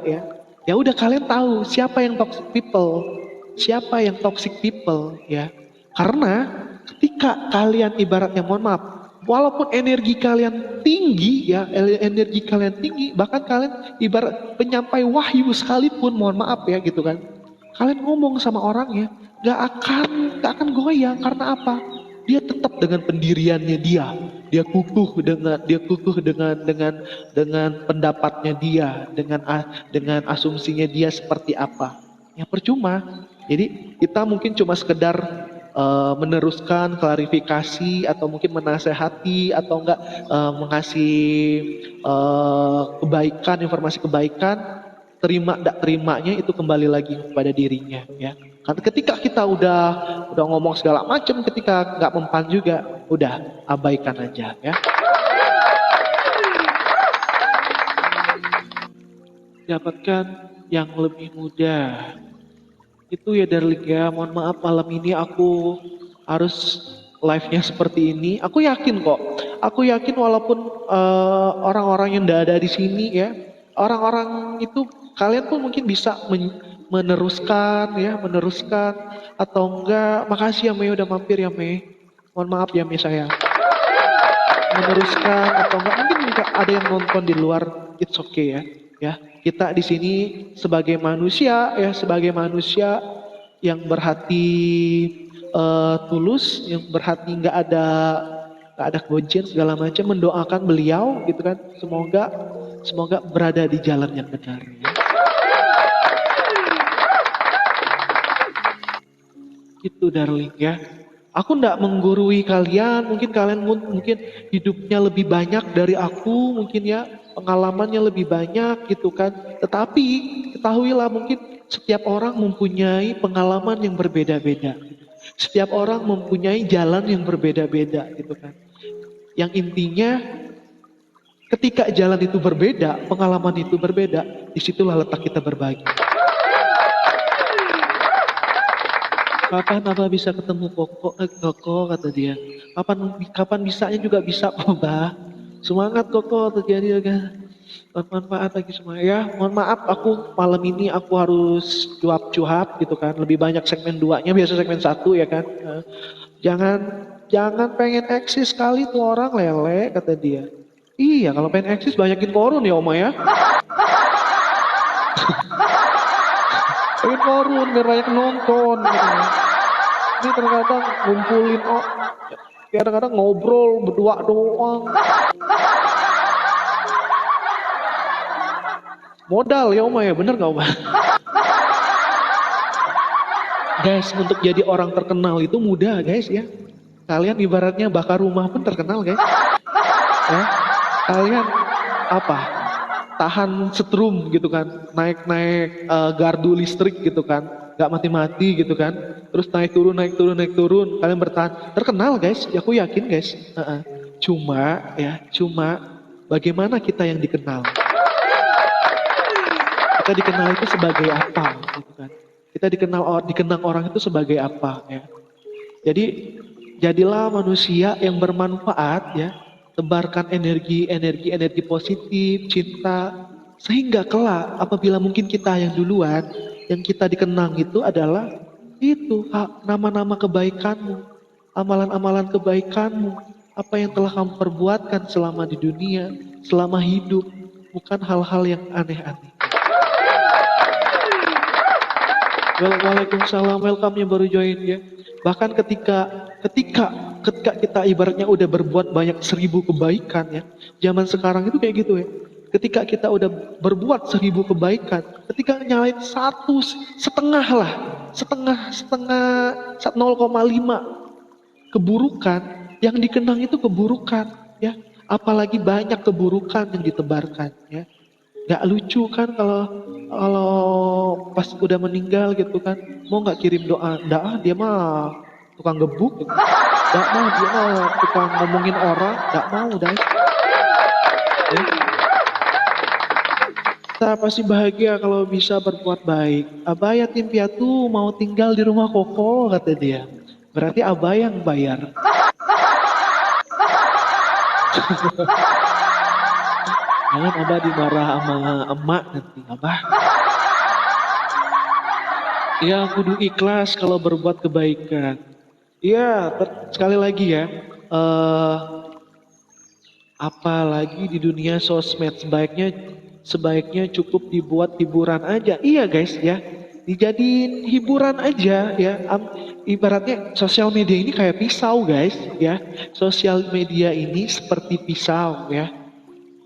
ya udah kalian tahu siapa yang toxic people ya. Karena ketika kalian ibaratnya, mohon maaf, walaupun energi kalian tinggi ya, bahkan kalian ibarat penyampai wahyu sekalipun, mohon maaf ya gitu kan, kalian ngomong sama orangnya gak akan goyang. Karena apa? Dia tetap dengan pendiriannya dia kukuh dengan pendapatnya dia, dengan asumsinya dia seperti apa ya, percuma. Jadi kita mungkin cuma sekedar meneruskan klarifikasi atau mungkin menasehati atau enggak mengasih kebaikan, informasi kebaikan. Terima tidak terimanya itu kembali lagi kepada dirinya ya. Karena ketika kita udah ngomong segala macam, ketika nggak mempan juga, udah abaikan aja ya. Dapatkan yang lebih mudah. Itu ya darling ya, mohon maaf malam ini aku harus live-nya seperti ini. Aku yakin walaupun orang-orang yang tidak ada di sini ya, orang-orang itu kalian pun mungkin bisa meneruskan atau enggak. Makasih ya Mei udah mampir ya Mei. Mohon maaf ya Mei saya. Meneruskan atau enggak, mungkin juga ada yang nonton di luar, it's okay ya. Ya, kita di sini sebagai manusia yang berhati tulus, yang berhati nggak ada kebencian segala macam, mendoakan beliau gitu kan. Semoga berada di jalan yang benar ya. Itu darling ya. Aku ndak menggurui kalian, mungkin kalian hidupnya lebih banyak dari aku, mungkin ya pengalamannya lebih banyak gitu kan. Tetapi ketahuilah, mungkin setiap orang mempunyai pengalaman yang berbeda-beda. Setiap orang mempunyai jalan yang berbeda-beda gitu kan. Yang intinya ketika jalan itu berbeda, pengalaman itu berbeda, disitulah letak kita berbagi. Kapan Abah bisa ketemu Koko, kata dia. Kapan bisanya juga bisa kok, Bah. Semangat Koko, terjadi kan. Bermanfaat lagi semua ya. Mohon maaf aku malam ini aku harus cuap-cuap gitu kan. Lebih banyak segmen 2-nya, biasa segmen 1 ya kan. Jangan pengen eksis sekali tuh orang Lele, kata dia. Iya, kalau pengen eksis banyakin korun ya Oma ya. Pengen korun biar banyak nonton gitu. Ini terkadang ngumpulin kadang-kadang ngobrol berdua doang. Modal ya Oma ya, bener gak Oma? Guys, untuk jadi orang terkenal itu mudah guys ya. Kalian ibaratnya bakar rumah pun terkenal guys. Ya, kalian tahan setrum gitu kan, naik gardu listrik gitu kan, nggak mati gitu kan, terus naik turun, kalian bertahan, terkenal guys, ya aku yakin guys. Cuma bagaimana kita yang dikenal? Kita dikenal itu sebagai apa gitu kan? Kita dikenang orang itu sebagai apa ya? Jadi jadilah manusia yang bermanfaat ya. Tebarkan energi positif, cinta, sehingga kelak apabila mungkin kita yang duluan, yang kita dikenang itu adalah itu nama-nama kebaikanmu, amalan-amalan kebaikanmu, apa yang telah kamu perbuatkan selama di dunia, selama hidup, bukan hal-hal yang aneh-aneh. Waalaikumsalam, welcome yang baru join ya. Bahkan ketika kita ibaratnya udah berbuat banyak 1000 kebaikan ya. Zaman sekarang itu kayak gitu ya. Ketika kita udah berbuat 1000 kebaikan, ketika nyalain 1,5 lah, setengah 0,5 keburukan, yang dikenang itu keburukan, ya. Apalagi banyak keburukan yang ditebarkan, ya. Gak lucu kan kalau kalau pas udah meninggal gitu kan, mau nggak kirim doa? Nggak, dia mah tukang gebuk, gitu. Nggak mau, dia mah tukang ngomongin orang, nggak mau, guys. Ya. Kita pasti bahagia kalau bisa berbuat baik. Abah yatim piatu mau tinggal di rumah koko, kata dia. Berarti abah yang bayar. Jangan abah dimarah sama emak nanti. Abah, ya kudu ikhlas kalau berbuat kebaikan. Iya, sekali lagi ya. eh Apalagi di dunia sosmed, sebaiknya cukup dibuat hiburan aja. Iya guys ya, dijadiin hiburan aja ya. Ibaratnya sosial media ini kayak pisau guys ya. Sosial media ini seperti pisau ya.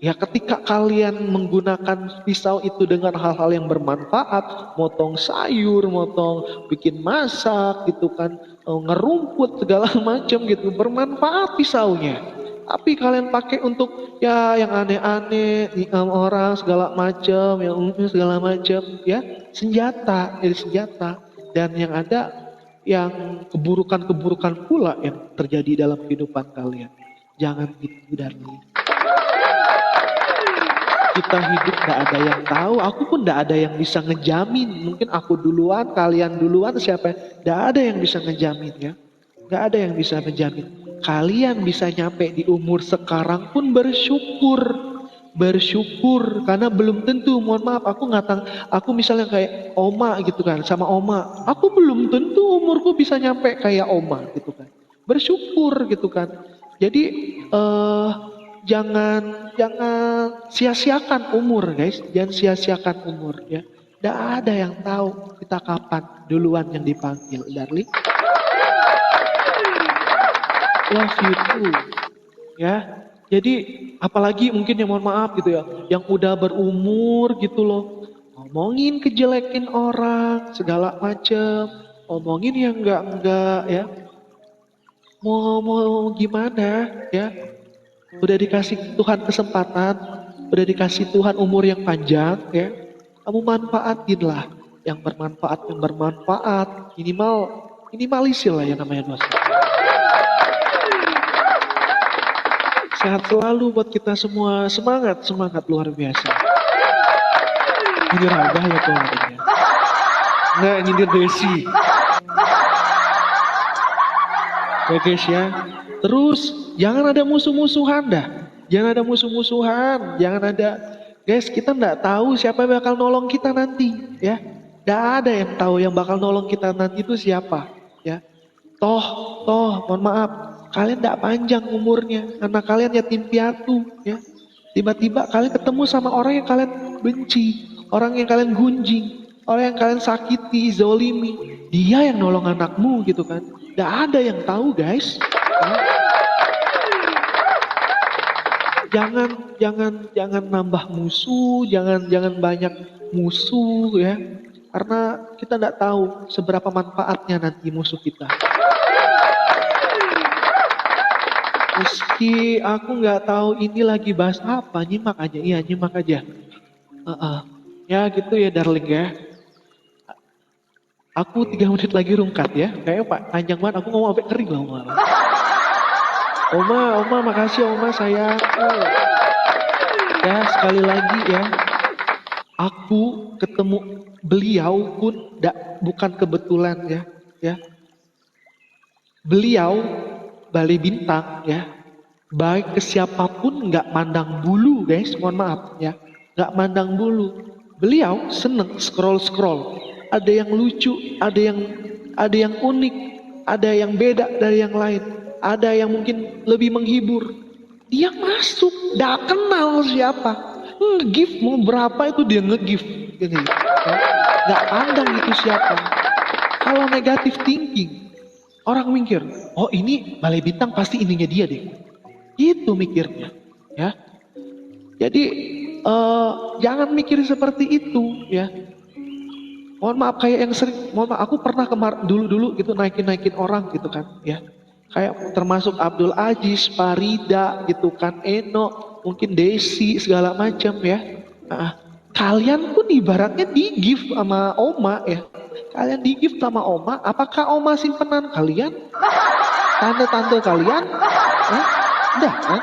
Ya ketika kalian menggunakan pisau itu dengan hal-hal yang bermanfaat, motong sayur, motong bikin masak gitu kan, ngerumput segala macam gitu, bermanfaat pisaunya. Tapi kalian pakai untuk ya yang aneh-aneh, nikam orang segala macam, yang segala macam, ya senjata, jadi senjata. Dan yang ada yang keburukan-keburukan pula yang terjadi dalam kehidupan kalian. Jangan gitu, darling. Kita hidup gak ada yang tahu, aku pun gak ada yang bisa ngejamin. Mungkin aku duluan, kalian duluan, siapa? Gak ada yang bisa ngejamin ya. Gak ada yang bisa ngejamin. Kalian bisa nyampe di umur sekarang pun bersyukur. Bersyukur karena belum tentu, mohon maaf, aku misalnya kayak oma gitu kan, sama oma, aku belum tentu umurku bisa nyampe kayak oma gitu kan. Bersyukur gitu kan. Jadi eh jangan jangan sia-siakan umur guys, jangan sia-siakan umur ya. Tidak ada yang tahu kita kapan duluan yang dipanggil, darling. Love you too, ya. Jadi apalagi mungkin yang mohon maaf gitu ya, yang udah berumur gitu loh, ngomongin kejelekin orang segala macem, ngomongin yang enggak ya. Mau gimana ya? Udah dikasih Tuhan kesempatan, udah dikasih Tuhan umur yang panjang ya. Kamu manfaatin lah yang bermanfaat, minimalisir lah yang namanya dosa. Sehat selalu buat kita semua, semangat luar biasa. Nyindir Abah ya Tuhan ya. Nggak nyindir Desi. Ya guys ya. Terus jangan ada musuh-musuhan dah. Jangan ada musuh-musuhan, jangan ada, guys, kita nggak tahu siapa yang bakal nolong kita nanti ya. Nggak ada yang tahu yang bakal nolong kita nanti itu siapa ya. Toh, mohon maaf, kalian tidak panjang umurnya, karena kalian yatim piatu, ya. Tiba-tiba kalian ketemu sama orang yang kalian benci, orang yang kalian gunjing, orang yang kalian sakiti, zolimi. Dia yang nolong anakmu gitu kan. Tidak ada yang tahu, guys. Ya. Jangan nambah musuh, jangan banyak musuh ya. Karena kita tidak tahu seberapa manfaatnya nanti musuh kita. Meski aku nggak tahu ini lagi bahas apa, nyimak aja, iya nyimak aja. Ya gitu ya darling ya. Aku 3 menit lagi rungkat ya. Kayaknya Pak panjang banget, aku ngomong sampai kering loh malah. Oma makasih Oma sayang. Ya sekali lagi ya. Aku ketemu beliau pun bukan kebetulan ya. Beliau Bali Bintang ya, baik ke siapapun nggak mandang bulu guys, mohon maaf ya, nggak mandang bulu. Beliau seneng scroll, ada yang lucu, ada yang unik, ada yang beda dari yang lain, ada yang mungkin lebih menghibur. Dia masuk, nggak kenal siapa, nge-give mau berapa itu dia nge-give, gitu, ya. Nggak pandang itu siapa. Kalau negatif thinking, orang mikir, oh ini Balai Bintang pasti ininya dia deh. Itu mikirnya, ya. Jadi jangan mikir seperti itu, ya. Mohon maaf kayak yang sering, mohon maaf aku pernah dulu gitu naikin orang gitu kan, ya. Kayak termasuk Abdul Aziz, Farida gitu kan, Eno, mungkin Desi segala macam ya. Nah, kalian pun ibaratnya di gift sama Oma ya. Kalian di gift sama Oma, apakah Oma simpenan kalian? Tante-tante kalian? Hah? Enggak kan?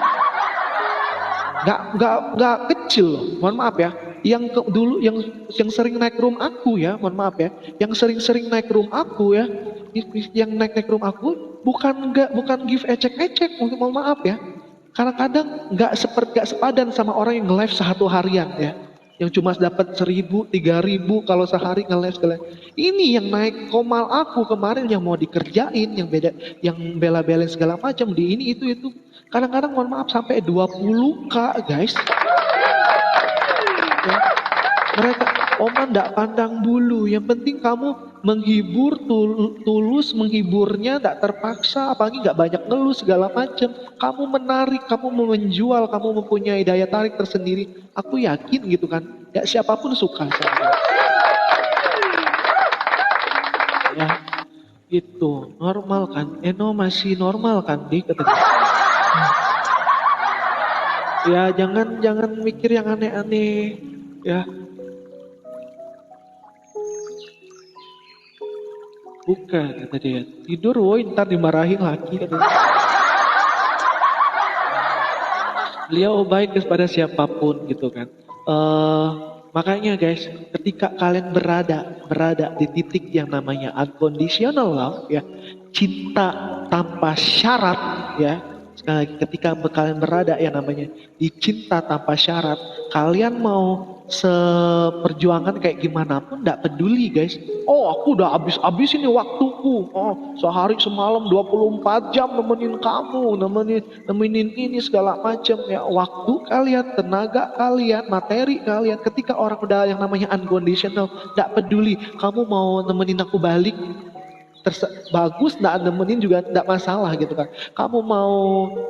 Nggak kecil loh, mohon maaf ya. Dulu yang sering naik room aku ya, mohon maaf ya, yang sering-sering naik room aku ya, yang naik room aku bukan give ecek-ecek, mohon maaf ya, karena kadang nggak sepadan sama orang yang nge-live satu harian ya, yang cuma dapat 1.000 3.000 kalau sehari nge-live sekali. Ini yang naik komal aku kemarin yang mau dikerjain, yang beda, yang bela-belain segala macam di ini itu. Kadang-kadang mohon maaf sampai 20k guys. Ya. Mereka Oma ndak pandang bulu. Yang penting kamu menghibur tulus menghiburnya, ndak terpaksa, apalagi nggak banyak ngeluh segala macam. Kamu menarik, kamu menjual, kamu mempunyai daya tarik tersendiri. Aku yakin gitu kan. Ya siapapun suka sama dia. Ya itu normal kan. Eno masih normal kan di katanya. Ya jangan mikir yang aneh-aneh ya. Bukan kata dia. Tidur woi ntar dimarahin lagi katanya. Beliau baik kepada siapapun gitu kan. Makanya guys, ketika kalian berada di titik yang namanya unconditional love ya, cinta tanpa syarat ya. Sekali lagi, ketika kalian berada yang namanya di cinta tanpa syarat, kalian mau seperjuangan kayak gimana pun tidak peduli guys. Oh aku udah habis ini waktuku. Oh sehari semalam 24 jam nemenin kamu, nemenin ini segala macam ya. Waktu kalian, tenaga kalian, materi kalian. Ketika orang udah yang namanya unconditional, tidak peduli. Kamu mau nemenin aku balik, bagus, nggak nemenin juga nggak masalah gitu kan. Kamu mau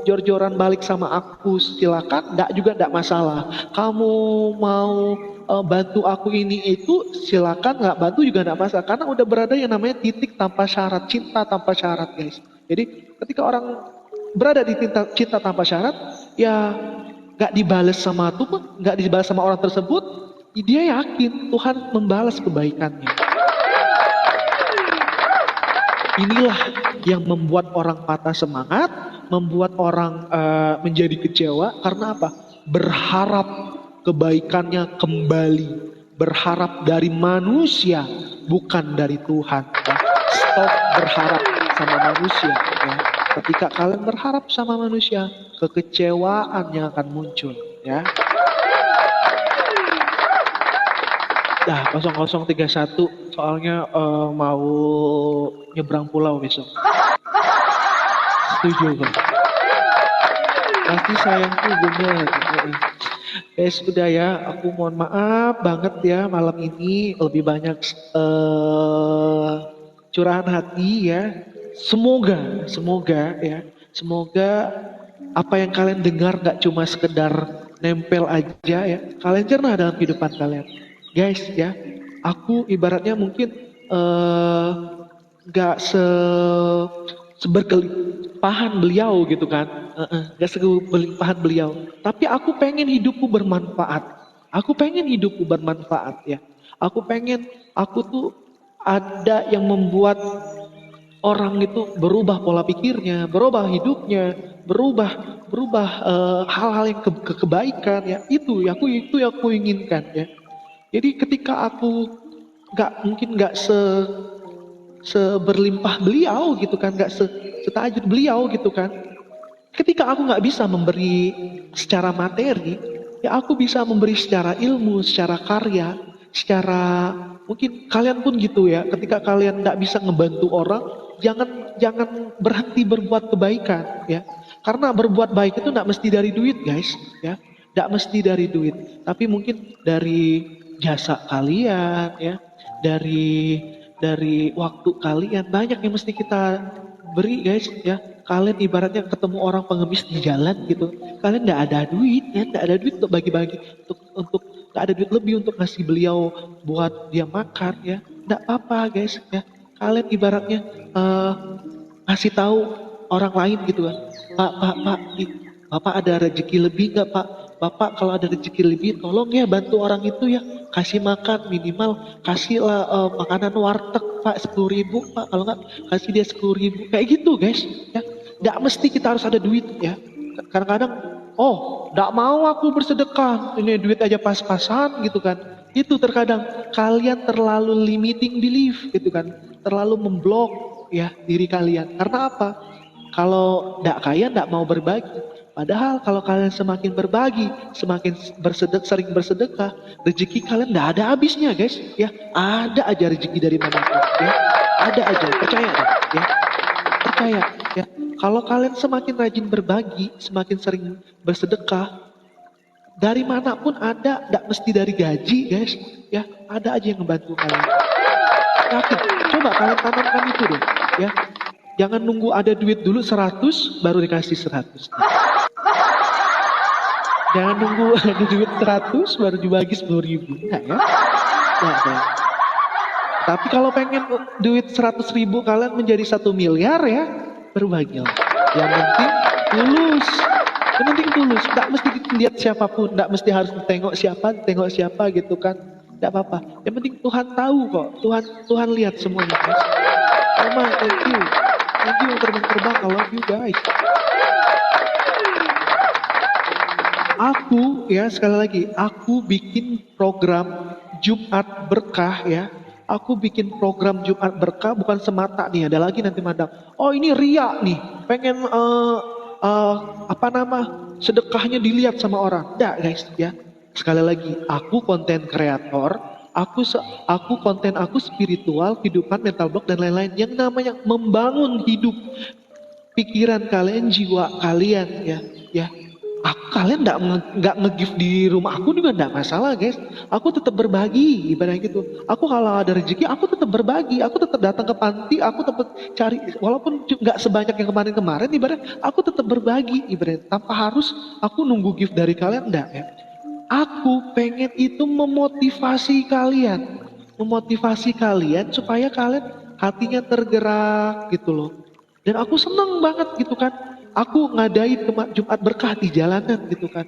jor-joran balik sama aku silakan, nggak masalah. Kamu mau bantu aku ini itu silakan, nggak bantu juga nggak masalah, karena udah berada yang namanya titik tanpa syarat, cinta tanpa syarat guys. Jadi ketika orang berada di cinta tanpa syarat ya, nggak dibalas sama Tuhan, nggak dibalas sama orang tersebut, dia yakin Tuhan membalas kebaikannya. Inilah yang membuat orang patah semangat, membuat orang menjadi kecewa. Karena apa? Berharap kebaikannya kembali. Berharap dari manusia, bukan dari Tuhan. Ya. Stop berharap sama manusia. Ya. Ketika kalian berharap sama manusia, kekecewaan yang akan muncul. Ya. Dah 0031 soalnya mau nyebrang pulau besok. Setuju kan? Pasti sayangku bener. Sudah ya, aku mohon maaf banget ya malam ini lebih banyak curahan hati ya. Semoga ya, semoga apa yang kalian dengar gak cuma sekedar nempel aja ya. Kalian cerna dalam kehidupan kalian. Guys ya, aku ibaratnya mungkin gak seberkelimpahan beliau gitu kan, gak seberkelimpahan beliau. Tapi aku pengen hidupku bermanfaat. Aku pengen hidupku bermanfaat ya. Aku tuh ada yang membuat orang itu berubah pola pikirnya, berubah hidupnya, berubah hal-hal yang kebaikan ya. Itu yang aku inginkan ya. Jadi ketika aku mungkin nggak seberlimpah beliau gitu kan, nggak setajud beliau gitu kan. Ketika aku nggak bisa memberi secara materi, ya aku bisa memberi secara ilmu, secara karya, secara mungkin kalian pun gitu ya. Ketika kalian nggak bisa ngebantu orang, jangan berhenti berbuat kebaikan ya. Karena berbuat baik itu nggak mesti dari duit guys ya, nggak mesti dari duit, tapi mungkin dari jasa kalian ya, dari waktu kalian. Banyak yang mesti kita beri guys ya. Kalian ibaratnya ketemu orang pengemis di jalan gitu, kalian nggak ada duit ya, nggak ada duit untuk bagi-bagi, untuk nggak ada duit lebih untuk ngasih beliau buat dia makan ya, nggak apa-apa guys ya. Kalian ibaratnya ngasih tahu orang lain gitu kan. Pak, Bapak ada rezeki lebih nggak Pak? Bapak kalau ada rezeki lebih tolong ya bantu orang itu ya. Kasih makan minimal, kasihlah makanan warteg Pak 10.000 Pak. Kalau nggak kasih dia 10.000. Kayak gitu guys. Ya, nggak mesti kita harus ada duit ya. Kadang-kadang, oh, nggak mau aku bersedekah. Ini duit aja pas-pasan gitu kan. Itu terkadang kalian terlalu limiting belief gitu kan. Terlalu memblok ya diri kalian. Karena apa? Kalau nggak kaya nggak mau berbagi. Padahal kalau kalian semakin berbagi, semakin sering bersedekah, rezeki kalian nggak ada habisnya guys. Ya, ada aja rezeki dari mana pun. Ya, ada aja. Percaya deh. Ya, percaya. Ya, kalau kalian semakin rajin berbagi, semakin sering bersedekah, dari manapun ada, nggak mesti dari gaji guys. Ya, ada aja yang ngebantu kalian. Yakin. Coba kalian tanamkan itu deh. Ya, jangan nunggu ada duit dulu 100 baru dikasih 100. Jangan nunggu ada duit 100 baru dibagi 10.000. Enggak ya? Enggak ya. Tapi kalau pengen duit 100.000 kalian menjadi 1 miliar ya, berbagilah. Yang penting tulus. Yang penting tulus. Enggak mesti dilihat siapapun. Enggak mesti harus tengok siapa gitu kan. Enggak apa-apa. Yang penting Tuhan tahu kok. Tuhan lihat semuanya. Mama, thank you. Thank you terbang-terbang. I love you guys. Aku ya sekali lagi, aku bikin program Jumat Berkah ya. Aku bikin program Jumat Berkah bukan semata nih, ada lagi nanti madam. Oh ini ria nih, pengen sedekahnya dilihat sama orang. Enggak guys ya. Sekali lagi, aku konten kreator, aku konten aku spiritual, kehidupan, mental block dan lain-lain. Yang namanya membangun hidup pikiran kalian, jiwa kalian ya. Kalian nggak nge-gift di rumah aku juga nggak masalah guys. Aku tetap berbagi ibaratnya gitu. Aku kalau ada rezeki aku tetap berbagi. Aku tetap datang ke panti. Aku tetap cari walaupun nggak sebanyak yang kemarin-kemarin. Ibaratnya aku tetap berbagi ibaratnya. Tanpa harus aku nunggu gift dari kalian enggak ya. Aku pengen itu memotivasi kalian. Memotivasi kalian supaya kalian hatinya tergerak gitu loh. Dan aku seneng banget gitu kan. Aku ngadain Jumat Berkah di jalanan gitu kan.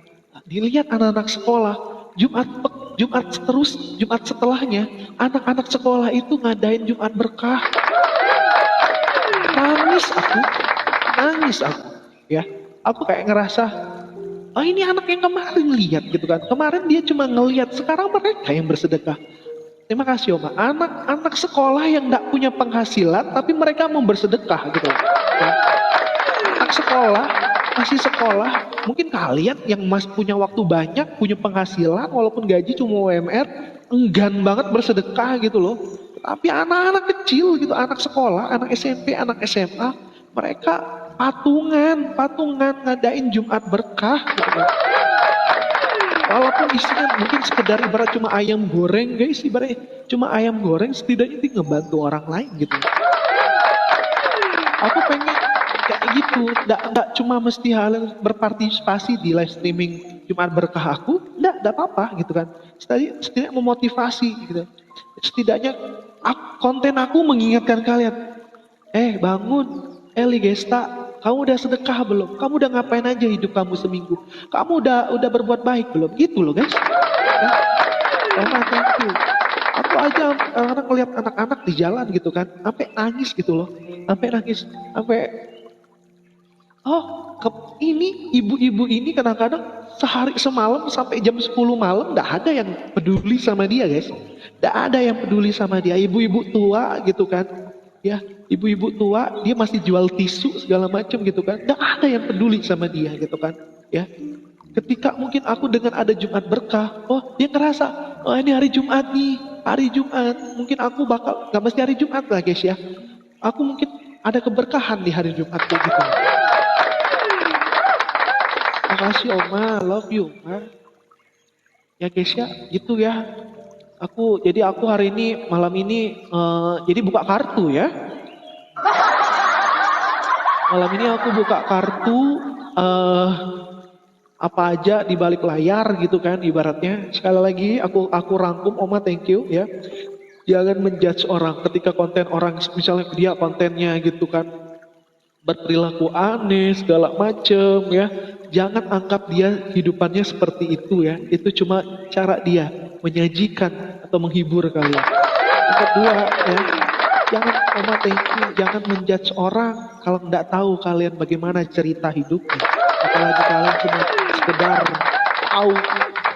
Dilihat anak-anak sekolah, Jumat setelahnya, anak-anak sekolah itu ngadain Jumat Berkah. Nangis aku, ya. Aku kayak ngerasa, oh ini anak yang kemarin lihat gitu kan. Kemarin dia cuma ngelihat, sekarang mereka yang bersedekah. Terima kasih Oma. Anak sekolah yang nggak punya penghasilan, tapi mereka mau bersedekah gitu. Ya. Masih sekolah, mungkin kalian yang masih punya waktu banyak, punya penghasilan, walaupun gaji cuma UMR, enggan banget bersedekah gitu loh. Tapi anak-anak kecil gitu, anak sekolah, anak SMP, anak SMA, mereka patungan ngadain Jumat Berkah gitu kan. Walaupun isinya mungkin sekedar ibarat cuma ayam goreng guys, ibarat cuma ayam goreng, setidaknya itu ngebantu orang lain gitu. Aku pengen kayak gitu, nggak cuma mesti hal berpartisipasi di live streaming Jumat Berkah aku, nggak apa-apa gitu kan. Setidaknya memotivasi gitu. Setidaknya konten aku mengingatkan kalian, bangun, Ligesta, kamu udah sedekah belum? Kamu udah ngapain aja hidup kamu seminggu? Kamu udah berbuat baik belum? Gitu loh guys. Ya. Thank you. Aku aja kadang ngeliat anak-anak di jalan gitu kan, sampai nangis gitu loh, sampai ini ibu-ibu ini kadang-kadang sehari semalam sampai jam 10 malam nggak ada yang peduli sama dia guys, nggak ada yang peduli sama dia. Ibu-ibu tua gitu kan, ya ibu-ibu tua dia masih jual tisu segala macam gitu kan, nggak ada yang peduli sama dia gitu kan, ya. Ketika mungkin aku dengan ada Jumat Berkah, dia ngerasa, ini hari Jumat nih, hari Jumat. Mungkin aku bakal, gak mesti hari Jumat lah guys ya. Aku mungkin ada keberkahan di hari Jumat kayak gitu. Makasih Oma, love you Oma. Ya guys ya, gitu ya. Jadi aku hari ini, malam ini, jadi buka kartu ya. Malam ini aku buka kartu, apa aja di balik layar gitu kan ibaratnya. Sekali lagi aku rangkum Oma, thank you ya. Jangan menjudge orang ketika konten orang misalnya dia kontennya gitu kan berperilaku aneh segala macem ya. Jangan anggap dia hidupannya seperti itu ya. Itu cuma cara dia menyajikan atau menghibur kalian. Yang kedua ya, jangan jangan menjudge orang kalau nggak tahu kalian bagaimana cerita hidupnya. Apalagi kalian cuma sekedar tahu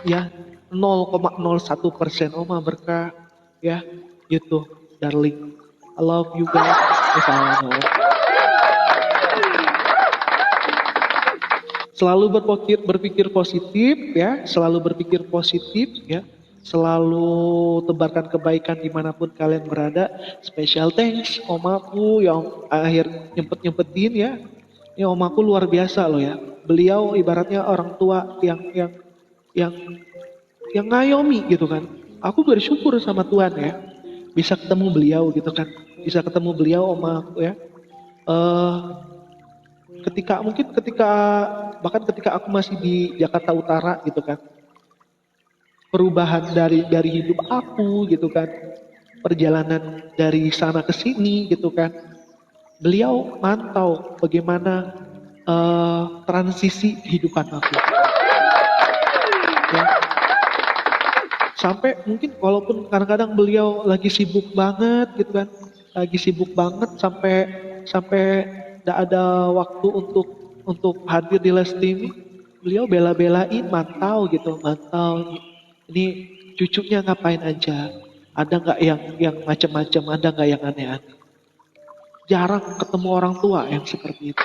ya 0,01%. Oma berkah ya gitu, darling. I love you guys. Misalnya. Selalu berpikir positif ya, selalu berpikir positif ya, selalu tebarkan kebaikan dimanapun kalian berada. Special thanks omaku yang akhir nyempetin ya. Ya omaku luar biasa loh ya. Beliau ibaratnya orang tua yang yang ngayomi gitu kan. Aku bersyukur sama Tuhan ya, bisa ketemu beliau gitu kan, bisa ketemu beliau omaku ya. Eh bahkan ketika aku masih di Jakarta Utara gitu kan, perubahan dari hidup aku gitu kan, perjalanan dari sana ke sini gitu kan, beliau mantau bagaimana transisi kehidupan aku ya. Sampai mungkin walaupun kadang-kadang beliau lagi sibuk banget gitu kan, lagi sibuk banget sampai sampai tidak ada waktu untuk hadir di live streaming, beliau bela-belain mantau ini cucunya ngapain aja, ada nggak yang macam-macam, ada nggak yang aneh-aneh. Jarang ketemu orang tua yang seperti itu.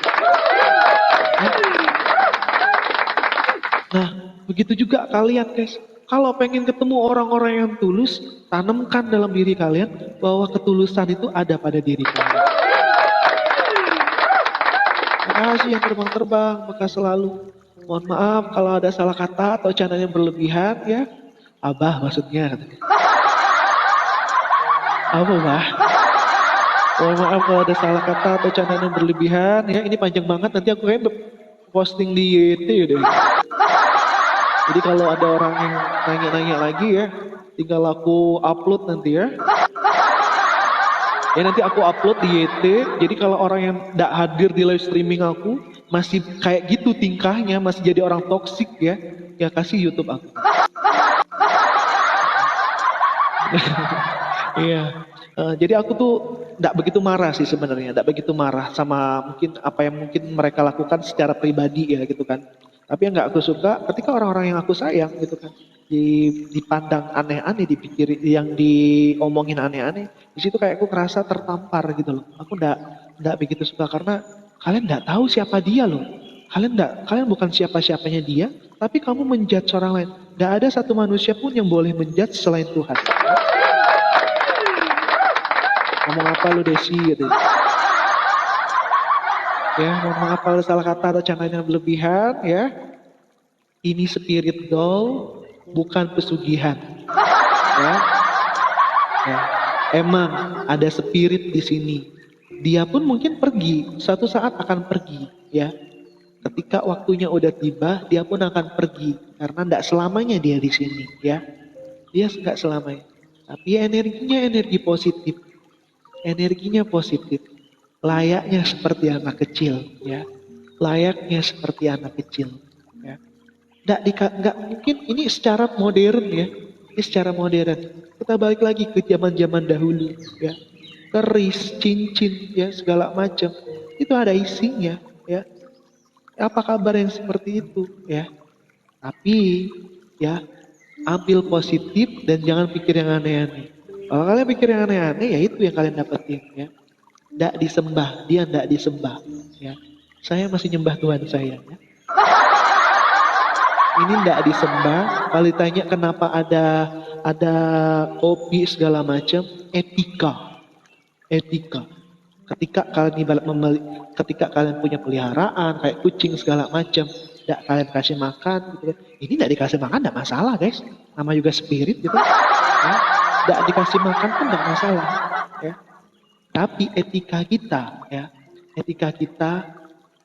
Nah, begitu juga kalian guys. Kalau pengen ketemu orang-orang yang tulus, tanamkan dalam diri kalian bahwa ketulusan itu ada pada diri kalian. Makasih yang terbang-terbang, maka selalu mohon maaf kalau ada salah kata atau candaan yang berlebihan ya. Abah maksudnya. Apa bah? Mohon maaf kalau ada salah kata atau candaan yang berlebihan ya. Ini panjang banget, nanti aku kayak posting di YT deh. Jadi kalau ada orang yang nanya-nanya lagi ya, tinggal aku upload nanti ya. Ya nanti aku upload di YT. Jadi kalau orang yang tidak hadir di live streaming aku masih kayak gitu tingkahnya, masih jadi orang toksik ya, ya kasih YouTube aku. Iya. Jadi aku tuh tidak begitu marah sih sebenarnya, tidak begitu marah sama mungkin apa yang mungkin mereka lakukan secara pribadi ya gitu kan. Tapi yang nggak aku suka ketika orang-orang yang aku sayang gitu kan dipandang aneh-aneh, dipikir yang diomongin aneh-aneh, di situ kayak aku kerasa tertampar gitu loh. Aku nggak begitu suka karena kalian nggak tahu siapa dia loh. Kalian bukan siapa-siapanya dia, tapi kamu menjudge orang lain. Nggak ada satu manusia pun yang boleh menjudge selain Tuhan. Ngomong apa lu Desi gitu. Ya, mohon maaf kalau salah kata atau candaan yang berlebihan ya. Ini spirit doll, bukan pesugihan. Ya. Ya. Emang ada spirit di sini. Dia pun mungkin pergi, suatu saat akan pergi, ya. Ketika waktunya udah tiba, dia pun akan pergi karena tidak selamanya dia di sini, ya. Dia nggak selamanya. Tapi energinya energi positif. Energinya positif. Layaknya seperti anak kecil, ya. Layaknya seperti anak kecil, ya. Nggak mungkin ini secara modern ya. Ini secara modern. Kita balik lagi ke zaman-zaman dahulu, ya. Keris, cincin, ya segala macam. Itu ada isinya, ya. Apa kabar yang seperti itu, ya. Tapi, ya, ambil positif dan jangan pikir yang aneh-aneh. Kalau kalian pikir yang aneh-aneh, ya itu yang kalian dapetin, ya. Nggak disembah, dia nggak disembah, ya. Saya masih nyembah Tuhan saya, ya. Ini nggak disembah. Kalau ditanya kenapa ada kopi segala macam, etika. Ketika kalian punya peliharaan kayak kucing segala macam, tidak kalian kasih makan, gitu kan. Ini tidak dikasih makan tidak masalah guys. Nama juga spirit gitu. Ya. Tidak dikasih makan pun tidak masalah. Ya. Tapi etika kita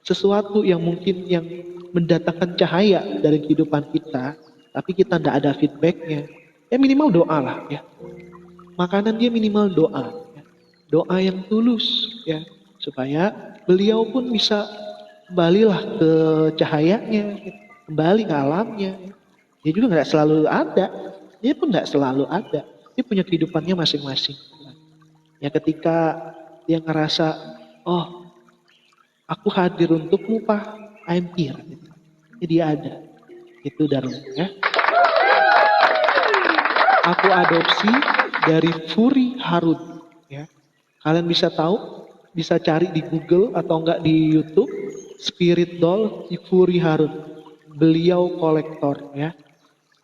sesuatu yang mungkin yang mendatangkan cahaya dari kehidupan kita, tapi kita tidak ada feedbacknya, ya minimal doa lah ya. Makanan dia minimal doa, ya. Doa yang tulus, ya. supaya beliau pun bisa kembalilah ke cahayanya, kembali ke alamnya. Dia juga nggak selalu ada, dia pun nggak selalu ada, dia punya kehidupannya masing-masing. Ya ketika dia ngerasa, oh aku hadir untukmu Pak, I'm here. Jadi dia ada, itu darling ya. Aku adopsi dari Furi Harun ya. Kalian bisa tahu, bisa cari di Google atau enggak di YouTube, Spirit Doll Furi Harun. Beliau kolektor ya.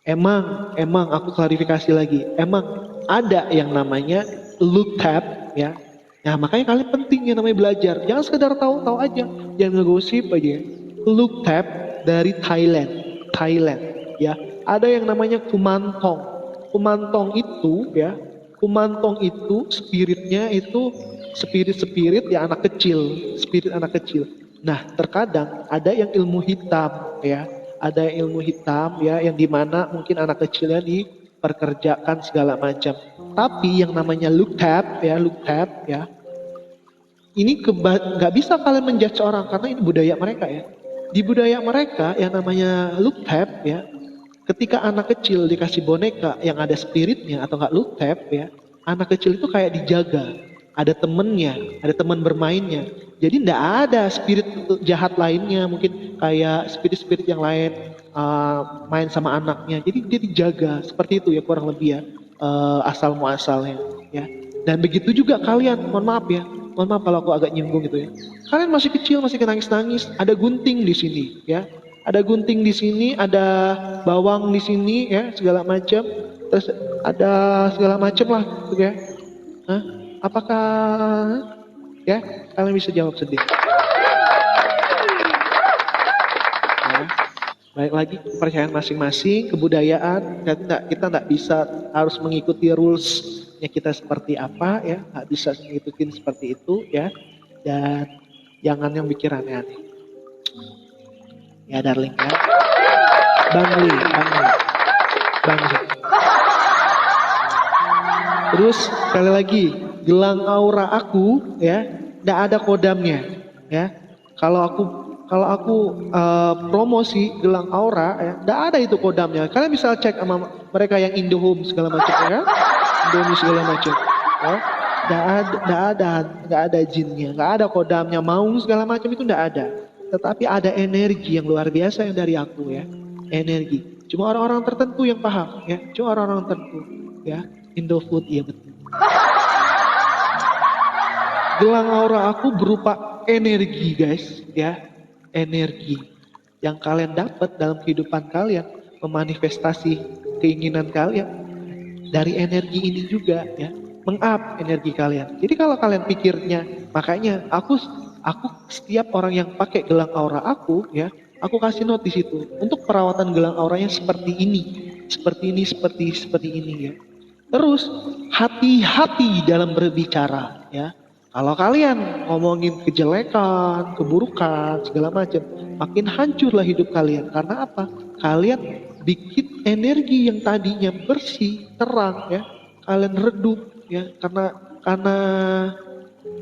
Emang aku klarifikasi lagi. Emang ada yang namanya look tab ya. Nah makanya kalian penting yang namanya belajar. Jangan sekedar tahu-tahu aja, jangan ngegosip aja. Look tab dari Thailand ya. Ada yang namanya kumantong. Kumantong itu spiritnya itu spirit ya anak kecil, spirit anak kecil. Nah, terkadang ada yang ilmu hitam ya, ada yang ilmu hitam ya yang dimana mungkin anak kecilnya diperkerjakan segala macam. Tapi yang namanya look tab ya, ini nggak bisa kalian menjudge orang karena ini budaya mereka ya. Di budaya mereka yang namanya look tab ya, ketika anak kecil dikasih boneka yang ada spiritnya atau nggak look tab ya, anak kecil itu kayak dijaga, ada temennya, ada teman bermainnya. Jadi nggak ada spirit jahat lainnya, mungkin kayak spirit-spirit yang lain main sama anaknya. Jadi dia dijaga seperti itu ya kurang lebih ya asal muasalnya ya. Dan begitu juga kalian, mohon maaf kalau aku agak nyinggung gitu ya. Kalian masih kecil, masih nangis-nangis, ada gunting di sini ya. Ada gunting di sini, ada bawang di sini ya, segala macam. Terus ada segala macam lah, gitu ya. Hah? Apakah ya? Kalian bisa jawab sendiri. Ya. Baik lagi kepercayaan masing-masing, kebudayaan. Kita nggak bisa harus mengikuti rulesnya kita seperti apa ya, nggak bisa mengikuti seperti itu ya. Dan jangan yang pikir aneh-aneh. Ya darling ya. Bang Li. Terus sekali lagi, gelang aura aku ya, tidak ada kodamnya ya. Kalau aku promosi gelang aura ya, tidak ada itu kodamnya. Kalian bisa cek sama mereka yang Indohome segala macam ya, Indomie segala macam. Ya. Nggak ada jinnya, nggak ada kodamnya, maung segala macam itu nggak ada. Tetapi ada energi yang luar biasa yang dari aku ya, energi. Cuma orang-orang tertentu yang paham ya, cuma orang-orang tertentu ya. Indofood iya betul. Gelang aura aku berupa energi guys ya, energi yang kalian dapat dalam kehidupan kalian, memanifestasi keinginan kalian dari energi ini juga ya, meng-up energi kalian. Jadi kalau kalian pikirnya, makanya aku setiap orang yang pakai gelang aura aku ya, aku kasih note di situ untuk perawatan gelang auranya seperti ini, seperti ini ya. Terus hati-hati dalam berbicara ya. Kalau kalian ngomongin kejelekan, keburukan, segala macam, makin hancurlah hidup kalian. Karena apa? Kalian bikin energi yang tadinya bersih, terang ya, kalian redup ya, karena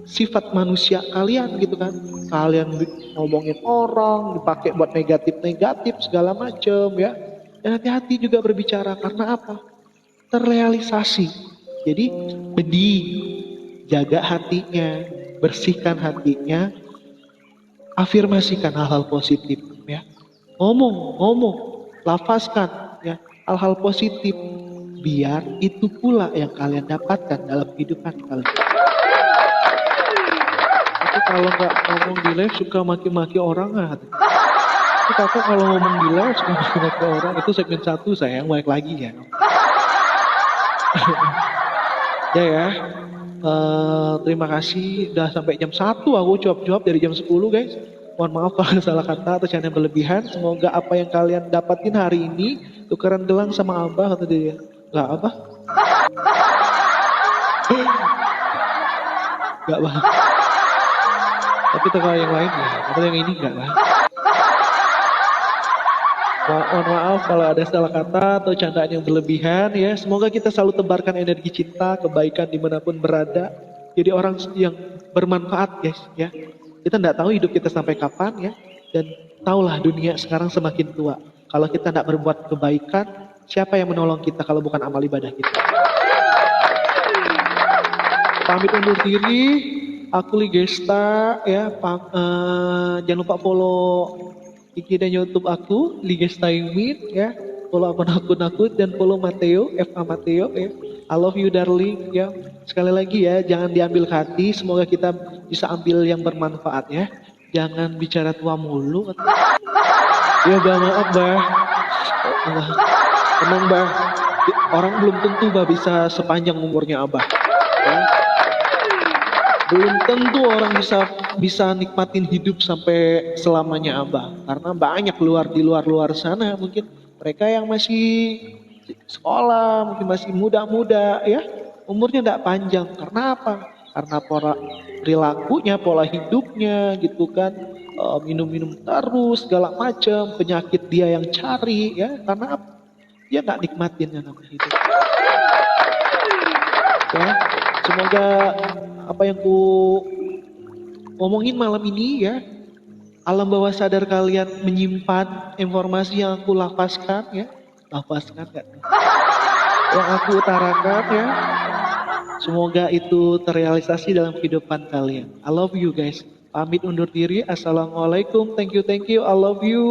sifat manusia kalian gitu kan. Kalian ngomongin orang, dipakai buat negatif segala macam ya. Dan hati-hati juga berbicara karena apa? Terrealisasi. Jadi bedih, jaga hatinya, bersihkan hatinya, afirmasikan hal-hal positif ya. Ngomong, lafazkan ya hal-hal positif biar itu pula yang kalian dapatkan dalam kehidupan kalian. Tapi kalau nggak ngomong di live suka maki-maki orang nggak? Kakak kalau ngomong di live suka maki-maki orang, itu segmen 1 sayang, balik lagi ya. Ya. Terima kasih udah sampai jam 1 aku jawab dari jam 10 guys. Mohon maaf kalau salah kata atau yang berlebihan. Semoga apa yang kalian dapatin hari ini tukeran gelang sama Abah kata dia. Enggak apa? Enggak bah. Tapi tukar yang lain ya. Atau yang ini enggak lah. Mohon maaf kalau ada salah kata atau candaan yang berlebihan ya. Semoga kita selalu tebarkan energi cinta, kebaikan dimanapun berada. Jadi orang yang bermanfaat guys ya. Kita nggak tahu hidup kita sampai kapan ya. Dan tahulah dunia sekarang semakin tua. Kalau kita nggak berbuat kebaikan, siapa yang menolong kita kalau bukan amal ibadah kita? Pamit undur diri. Aku Ligesta ya. Jangan lupa follow IG dan YouTube aku Ligesta Imin ya. Follow akun aku dan follow Mateo, FA Mateo ya. I love you darling ya. Sekali lagi ya, jangan diambil ke hati. Semoga kita bisa ambil yang bermanfaat ya. Jangan bicara tua mulu. Ya bah, maaf bah. Tenang bah. Orang belum tentu bah bisa sepanjang umurnya abah. Ya. Belum tentu orang bisa nikmatin hidup sampai selamanya abah. Karena banyak di luar sana mungkin mereka yang masih sekolah, mungkin masih muda-muda ya, umurnya tidak panjang. Karena apa? Karena perilakunya, pola hidupnya gitu kan, minum-minum terus, segala macam, penyakit dia yang cari ya, karena apa? Dia nggak nikmatin yang namanya hidup. Ya, semoga apa yang ku ngomongin malam ini ya, alam bawah sadar kalian menyimpan informasi yang aku lafazkan ya, lafazkan kan? Yang aku utarakan ya, semoga itu terrealisasi dalam kehidupan kalian. I love you guys. Pamit undur diri. Assalamualaikum. Thank you. I love you.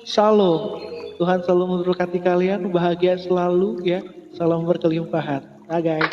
Shalom. Tuhan selalu memberkati kalian. Bahagia selalu ya. Salam berkelimpahan. Bye guys.